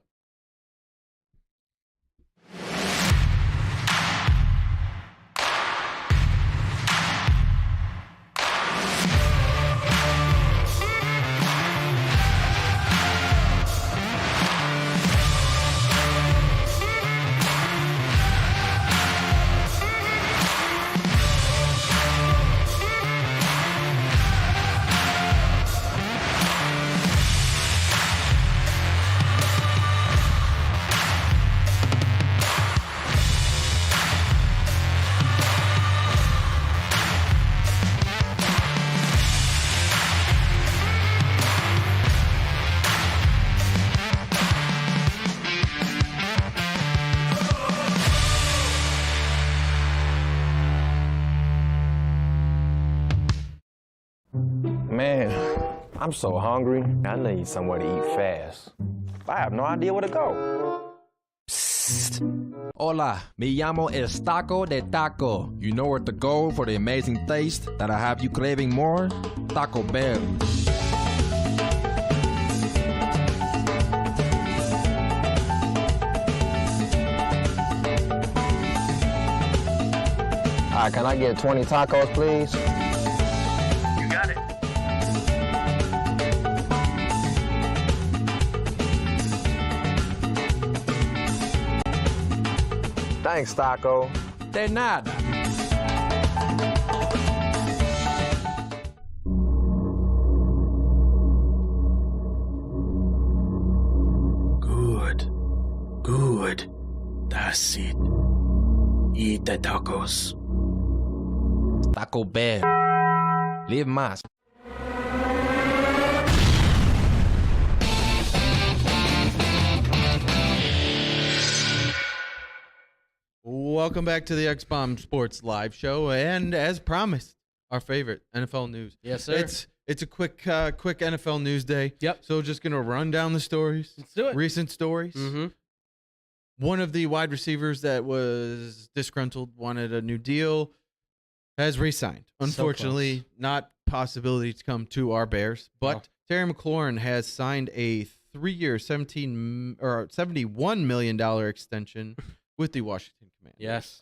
I'm so hungry. I need somewhere to eat fast. I have no idea where to go. Psst. Hola, me llamo El Taco de Taco. You know where to go for the amazing taste that'll have you craving more? Taco Bell. Can I get 20 tacos, please? You got it. Thanks, Taco. De nada. Good. That's it. Eat the tacos. Taco Bell. Live más. Welcome back to the X-Bomb Sports Live Show, and as promised, our favorite NFL news. Yes, sir. It's a quick NFL news day. Yep. So just gonna run down the stories. Let's do it. Recent stories. Mm-hmm. One of the wide receivers that was disgruntled, wanted a new deal, has re-signed. Unfortunately, not possibility to come to our Bears, but Terry McLaurin has signed a 3-year, $71 million extension with the Washington Commanders. Yes.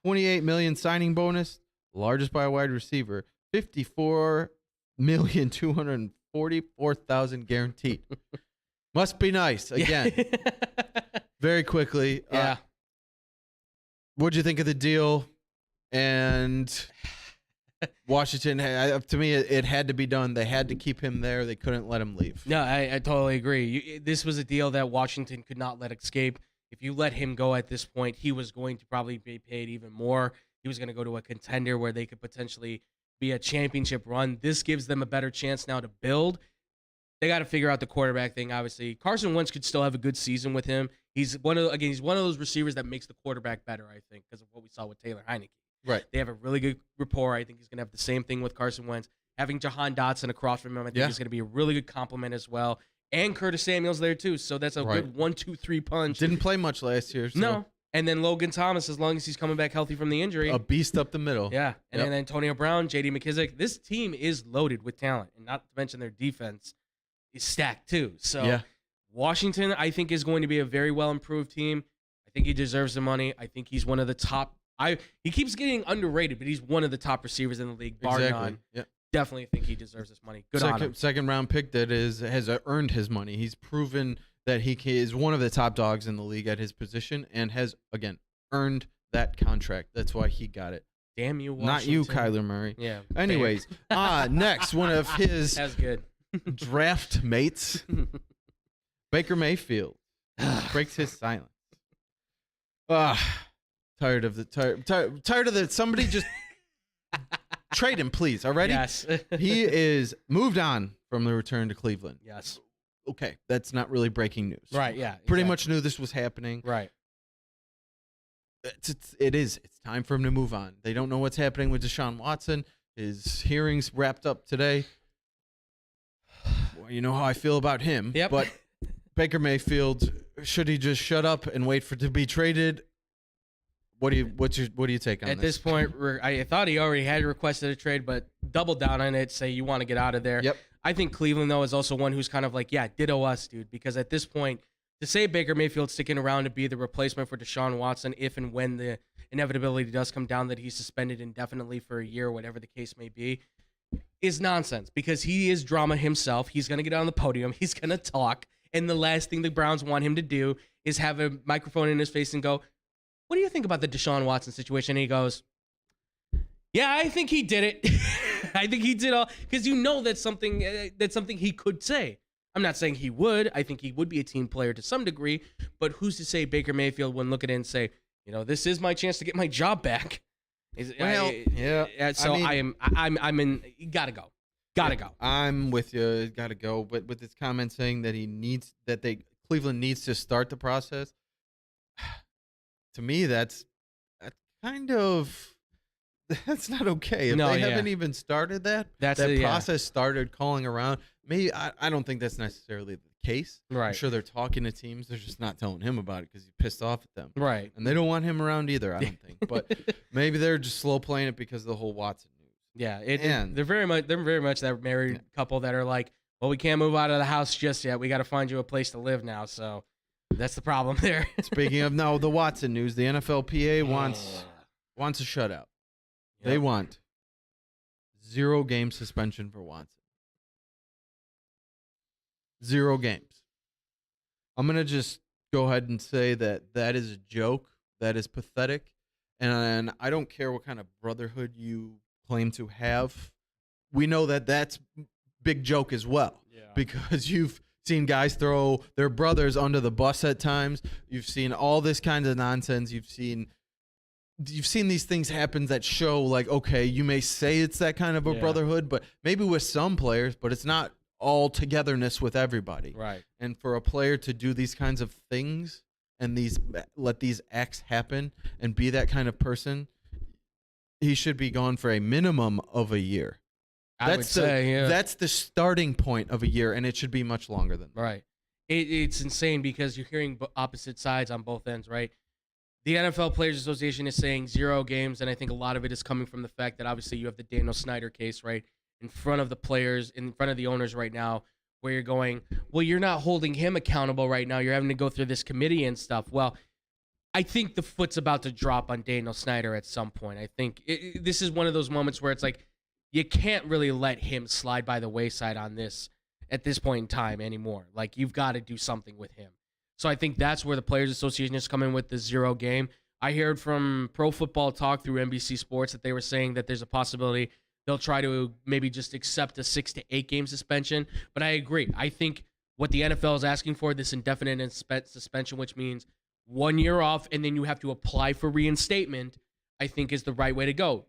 $28 million signing bonus, largest by a wide receiver. $54,244,000 guaranteed. Must be nice. Again, very quickly. Yeah. What'd you think of the deal? And Washington, to me, it had to be done. They had to keep him there. They couldn't let him leave. No, I totally agree. This was a deal that Washington could not let escape. If you let him go at this point, he was going to probably be paid even more. He was going to go to a contender where they could potentially be a championship run. This gives them a better chance now to build. They got to figure out the quarterback thing, obviously. Carson Wentz could still have a good season with him. He's one of those receivers that makes the quarterback better, I think, because of what we saw with Taylor Heineke. Right. They have a really good rapport. I think he's going to have the same thing with Carson Wentz. Having Jahan Dotson across from him, I think is going to be a really good compliment as well. And Curtis Samuel's there too, so that's a good 1-2-3 punch. Didn't play much last year. So. No. And then Logan Thomas, as long as he's coming back healthy from the injury. A beast up the middle. Yeah. And then Antonio Brown, J.D. McKissick. This team is loaded with talent, and not to mention their defense is stacked too. So Washington, I think, is going to be a very well-improved team. I think he deserves the money. I think he's one of the top. He keeps getting underrated, but he's one of the top receivers in the league, bar none. Yeah. Definitely think he deserves this money. Good on him. Second round pick that has earned his money. He's proven that he is one of the top dogs in the league at his position and has, again, earned that contract. That's why he got it. Damn you, Washington. Not you, Kyler Murray. Yeah. Anyways, next, one of his That's good. draft mates, Baker Mayfield, breaks his silence. Tired of the somebody just trade him, please, already? Yes. He is moved on from the return to Cleveland. Yes. Okay, that's not really breaking news. Right, yeah. Pretty much knew this was happening. Right. It's time for him to move on. They don't know what's happening with Deshaun Watson. His hearings wrapped up today. Well, you know how I feel about him. Yep. But Baker Mayfield, should he just shut up and wait to be traded? What do you take on At this point, I thought he already had requested a trade, but double down on it, say you want to get out of there. Yep. I think Cleveland, though, is also one who's kind of like, yeah, ditto us, dude, because at this point, to say Baker Mayfield sticking around to be the replacement for Deshaun Watson if and when the inevitability does come down that he's suspended indefinitely for a year or whatever the case may be, is nonsense because he is drama himself. He's going to get on the podium. He's going to talk. And the last thing the Browns want him to do is have a microphone in his face and go, what do you think about the Deshaun Watson situation? And he goes, yeah, I think he did it. I think he did all, because you know that's something he could say. I'm not saying he would. I think he would be a team player to some degree, but who's to say Baker Mayfield wouldn't look at it and say, you know, this is my chance to get my job back. Well, yeah. So I'm in. You gotta go. Gotta go. I'm with you. Gotta go. But with his comment saying that Cleveland needs to start the process. To me, that's kind of that's not okay. If No, they yeah. haven't even started that That's that it, yeah. process started calling around. Maybe I don't think that's necessarily the case. I'm Right. sure they're talking to teams. They're just not telling him about it because he's pissed off at them. Right. And they don't want him around either, I don't think. But maybe they're just slow playing it because of the whole Watson news. Yeah, And- they're very much that married couple that are like, well, we can't move out of the house just yet. We got to find you a place to live now. So that's the problem there. Speaking of the Watson news, the NFLPA wants a shutout. They Yep. want 0 game suspension for Watson. 0 games. I'm going to just go ahead and say that is a joke. That is pathetic. And I don't care what kind of brotherhood you claim to have. We know that that's big joke as well. Yeah. Because you've seen guys throw their brothers under the bus at times. You've seen all this kind of nonsense. You've seen these things happen that show, like, okay, you may say it's that kind of a Yeah. brotherhood, but maybe with some players, but it's not all togetherness with everybody. Right. And for a player to do these kinds of things and let these acts happen and be that kind of person, he should be gone for a minimum of a year. I would say, yeah. That's the starting point of a year, and it should be much longer than that. Right. It's insane because you're hearing opposite sides on both ends, right? The NFL Players Association is saying 0 games, and I think a lot of it is coming from the fact that obviously you have the Daniel Snyder case, right, in front of the players, in front of the owners right now, where you're going, well, you're not holding him accountable right now. You're having to go through this committee and stuff. Well, I think the foot's about to drop on Daniel Snyder at some point. I think this is one of those moments where it's like you can't really let him slide by the wayside on this at this point in time anymore. Like, you've got to do something with him. So I think that's where the Players Association is coming with the 0 game. I heard from Pro Football Talk through NBC Sports that they were saying that there's a possibility they'll try to maybe just accept a 6 to 8 game suspension. But I agree. I think what the NFL is asking for, this indefinite suspension, which means 1 year off and then you have to apply for reinstatement, I think is the right way to go.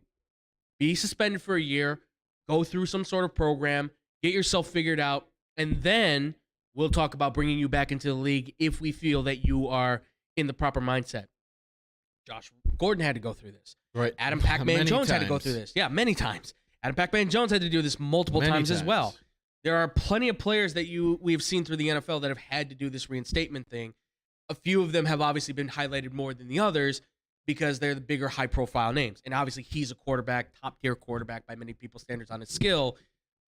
Be suspended for a year, go through some sort of program, get yourself figured out, and then we'll talk about bringing you back into the league if we feel that you are in the proper mindset. Josh Gordon had to go through this. Right. Adam Pac-Man Many Jones had to go times. through this. Yeah, many times. Adam Pac-Man Jones had to do this multiple Many times as times. well. There are plenty of players that we've seen through the NFL that have had to do this reinstatement thing. A few of them have obviously been highlighted more than the others because they're the bigger, high-profile names. And obviously, he's a quarterback, top-tier quarterback by many people's standards on his skill.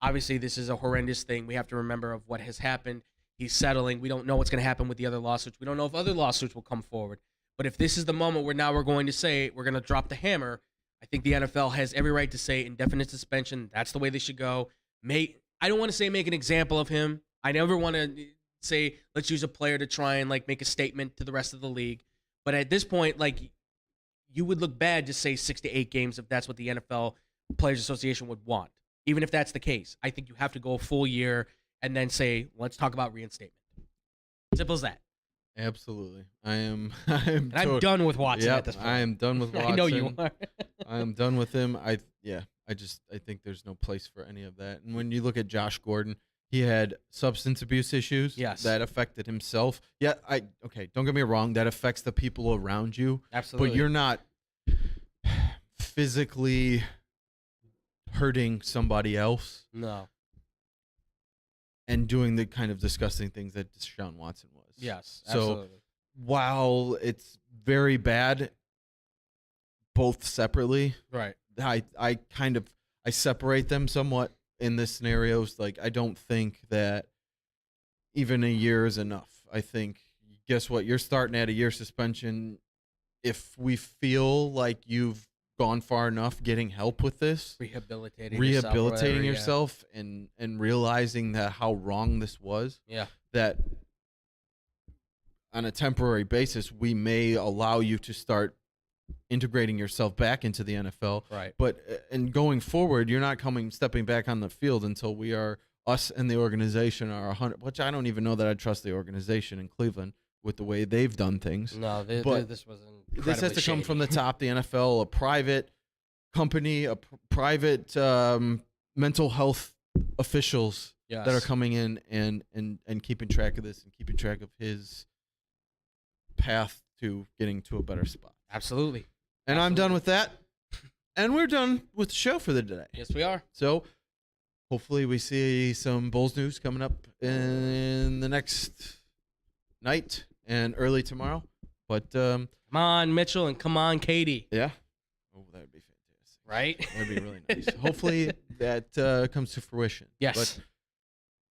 Obviously, this is a horrendous thing. We have to remember of what has happened. He's settling. We don't know what's going to happen with the other lawsuits. We don't know if other lawsuits will come forward. But if this is the moment where now we're going to say we're going to drop the hammer, I think the NFL has every right to say indefinite suspension. That's the way they should go. I don't want to say make an example of him. I never want to say let's use a player to try and like make a statement to the rest of the league. But at this point, like, you would look bad to say 6 to 8 games if that's what the NFL Players Association would want. Even if that's the case, I think you have to go a full year and then say, let's talk about reinstatement. Simple as that. Absolutely. I'm done with Watson Yep, at this point. I am done with Watson. I know you are. I am done with him. I think there's no place for any of that. And when you look at Josh Gordon, he had substance abuse issues. Yes. That affected himself. Yeah, don't get me wrong, that affects the people around you. Absolutely. But you're not physically hurting somebody else No. and doing the kind of disgusting things that Deshaun Watson was. Yes. So Absolutely. while it's very bad, both separately, Right. I separate them somewhat in this scenarios. Like, I don't think that even a year is enough. I think, guess what? You're starting at a year suspension. If we feel like you've gone far enough getting help with this, Rehabilitating yourself and realizing that how wrong this was, Yeah. that on a temporary basis, we may allow you to start integrating yourself back into the NFL. Right. But and going forward, you're not stepping back on the field until us and the organization are 100. Which I don't even know that I trust the organization in Cleveland with the way they've done things. No, But this wasn't. This has to come from the top. The NFL, a private company, private mental health officials Yes. that are coming in and keeping track of this and keeping track of his path to getting to a better spot. Absolutely. And I'm done with that. And we're done with the show for the day. Yes, we are. So hopefully we see some Bulls news coming up in the next night and early tomorrow. But come on, Mitchell, and come on, Katie. yeah. Oh, that would be fantastic. Right? That'd be really nice. Hopefully that comes to fruition. Yes. But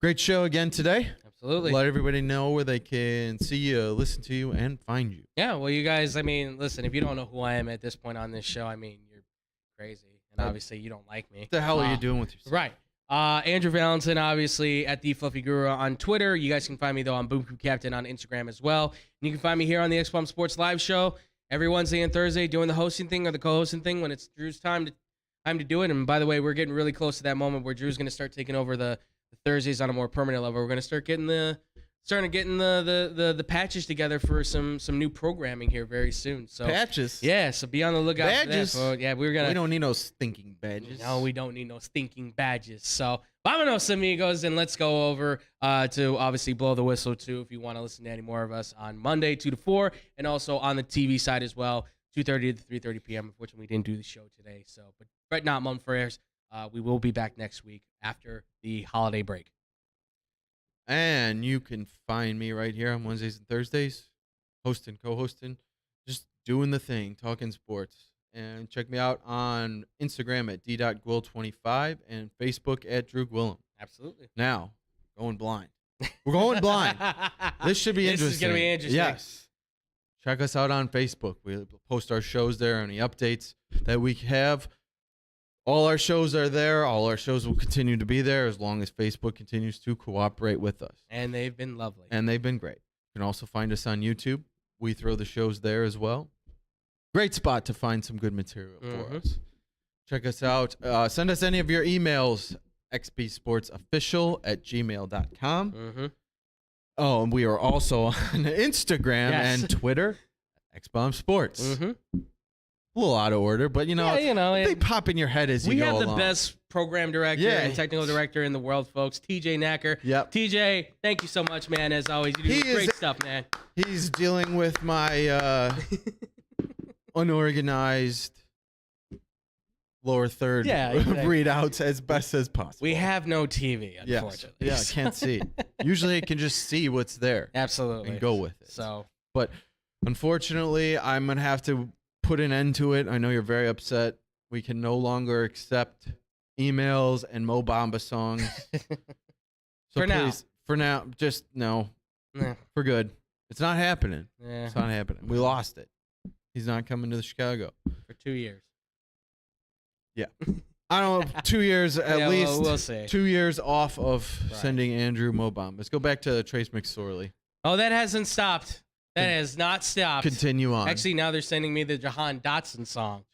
great show again today. Absolutely. Let everybody know where they can see you, listen to you, and find you. Yeah, well, you guys, I mean, listen, if you don't know who I am at this point on this show, I mean, you're crazy. And obviously, you don't like me. What the hell are you doing with yourself? Right. Andrew Valentin, obviously, at The Fluffy Guru on Twitter. You guys can find me, though, on Boom Crew Captain on Instagram as well. And you can find me here on the X-Bomb Sports Live Show every Wednesday and Thursday doing the hosting thing or the co-hosting thing when it's Drew's time to do it. And by the way, we're getting really close to that moment where Drew's going to start taking over the Thursdays on a more permanent level. We're going to start getting the patches together for some new programming here very soon. So Patches? yeah, so be on the lookout Badges? for that. So, yeah, we don't need no stinking badges. No, we don't need no stinking badges. So, vámonos, amigos, and let's go over to obviously Blow the Whistle, too, if you want to listen to any more of us on Monday, 2 to 4, and also on the TV side as well, 2:30 to 3:30 p.m., unfortunately, we didn't do the show today. So, but right now, Mum Frères, we will be back next week after the holiday break. And you can find me right here on Wednesdays and Thursdays, hosting, co-hosting, just doing the thing, talking sports. And check me out on Instagram at d.gwil25 and Facebook at Drew Gwillem. Absolutely. Now, going blind. We're going blind. This should be interesting. This is going to be interesting. Yes. Check us out on Facebook. We post our shows there, any updates that we have. All our shows are there. All our shows will continue to be there as long as Facebook continues to cooperate with us. And they've been lovely. And they've been great. You can also find us on YouTube. We throw the shows there as well. Great spot to find some good material for us. Check us out. Send us any of your emails, xbsportsofficial@gmail.com. Oh, and we are also on Instagram and Twitter, X-Bomb Sports. A little out of order, but they pop in your head as you go along. We have the best program director and technical director in the world, folks, TJ Knacker. Yep. TJ, thank you so much, man. As always, you do great stuff, man. He's dealing with my unorganized lower third readouts as best as possible. We have no TV, unfortunately. Yeah, I can't see. Usually I can just see what's there. Absolutely. And go with it. So, but unfortunately, I'm going to have to put an end to it. I know you're very upset. We can no longer accept emails and Mo Bamba songs. So for now, just no. For good. It's not happening. Yeah. It's not happening. We lost it. He's not coming to the Chicago. For 2 years. Yeah. I don't know, 2 years at least. We'll see. 2 years off of sending Andrew Mo Bamba. Let's go back to Trace McSorley. Oh, that hasn't stopped. That has not stopped. Continue on. Actually, now they're sending me the Jahan Dotson song.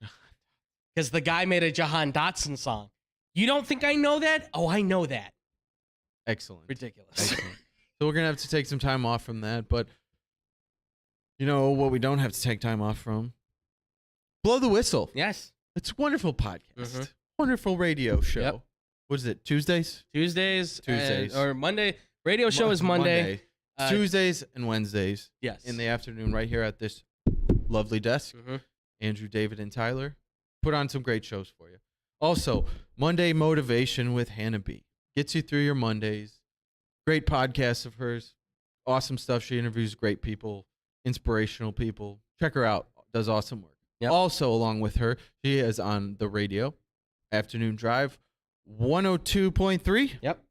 Because the guy made a Jahan Dotson song. You don't think I know that? Oh, I know that. Excellent. Ridiculous. Excellent. So we're going to have to take some time off from that. But you know what we don't have to take time off from? Blow the Whistle. Yes. It's a wonderful podcast. Wonderful radio show. Yep. What is it? Tuesdays? Tuesdays. Tuesdays. Or Monday. Radio show is Monday. Tuesdays and Wednesdays. Yes. In the afternoon right here at this lovely desk. Andrew, David, and Tyler put on some great shows for you. Also, Monday Motivation with Hannah B. Gets you through your Mondays. Great podcast of hers. Awesome stuff. She interviews great people, inspirational people. Check her out. Does awesome work. Yep. Also, along with her, she is on the radio. Afternoon Drive 102.3. Yep.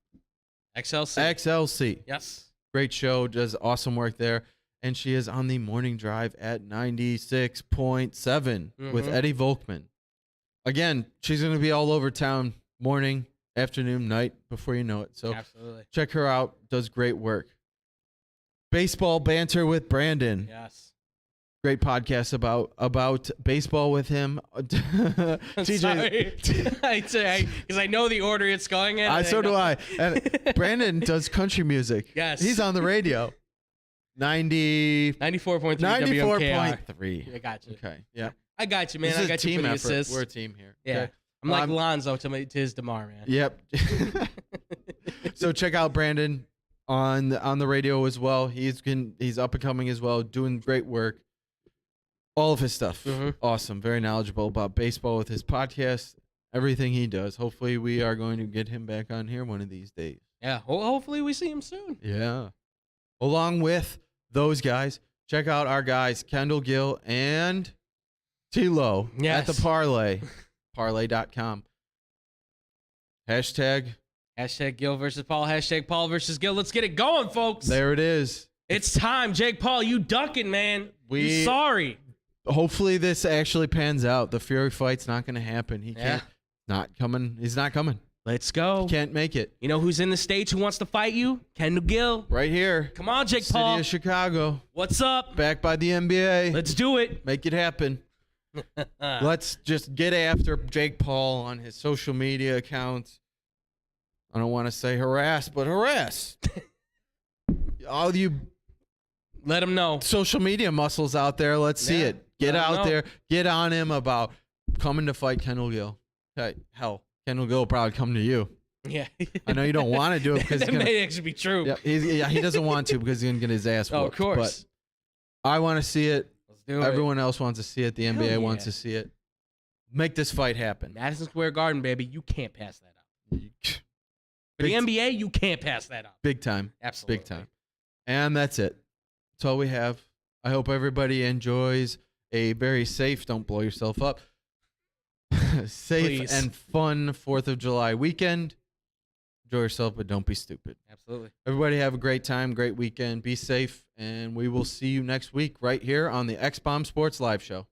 XLC. XLC. Yes. Great show. Does awesome work there. And she is on the Morning Drive at 96.7 with Eddie Volkman. Again, she's going to be all over town morning, afternoon, night, before you know it. So absolutely. Check her out. Does great work. Baseball Banter with Brandon. Yes. Great podcast about baseball with him. TJ, because I know the order it's going in. So do I. And Brandon does country music. Yes. He's on the radio. 94.3 WMKR. 94.3. I got you. Okay. Yeah. I got you, man. This I is got a team you for the effort. assist. We're a team here. Yeah. Okay. I'm like Lonzo to his DeMar, man. Yep. So check out Brandon on the radio as well. He's up and coming as well, doing great work. All of his stuff. Mhm. Awesome. Very knowledgeable about baseball with his podcast, everything he does. Hopefully, we are going to get him back on here one of these days. Yeah. Well, hopefully we see him soon. Yeah. Along with those guys, check out our guys, Kendall Gill and T-Lo at the Yes. Parlay, parlay.com. Hashtag, Hashtag Gil versus Paul. Hashtag Paul versus Gil. Let's get it going, folks. there it is. It's time. Jake Paul, you ducking, man. We- You sorry. Hopefully this actually pans out. The Fury fight's not going to happen. He Yeah. can't. Not coming. He's not coming. Let's go. Can't make it. You know who's in the States who wants to fight you? Kendall Gill. Right here. Come on, Jake City Paul. of Chicago. What's up? Back by the NBA. Let's do it. Make it happen. Let's just get after Jake Paul on his social media accounts. I don't want to say harass, but harass. All you Let him know. social media muscles out there, let's see Yeah, it. Get let 'em out know. there. Get on him about coming to fight Kendall Gill. Hey, hell, Kendall Gill will probably come to you. Yeah. I know you don't want to do it because that may actually be true. he doesn't want to because he's going to get his ass Oh, of whooped. course. But I want to see it. Let's do it. Everyone else wants to see it. The Hell NBA yeah. wants to see it. Make this fight happen. Madison Square Garden, baby. You can't pass that up. For the Big- NBA, you can't pass that up. Big time. Absolutely. Big time. And that's it. That's all we have. I hope everybody enjoys a very safe, don't blow yourself up, safe Please. and fun 4th of July weekend. Enjoy yourself, but don't be stupid. Absolutely. Everybody have a great time, great weekend. Be safe, and we will see you next week right here on the X-Bomb Sports Live Show.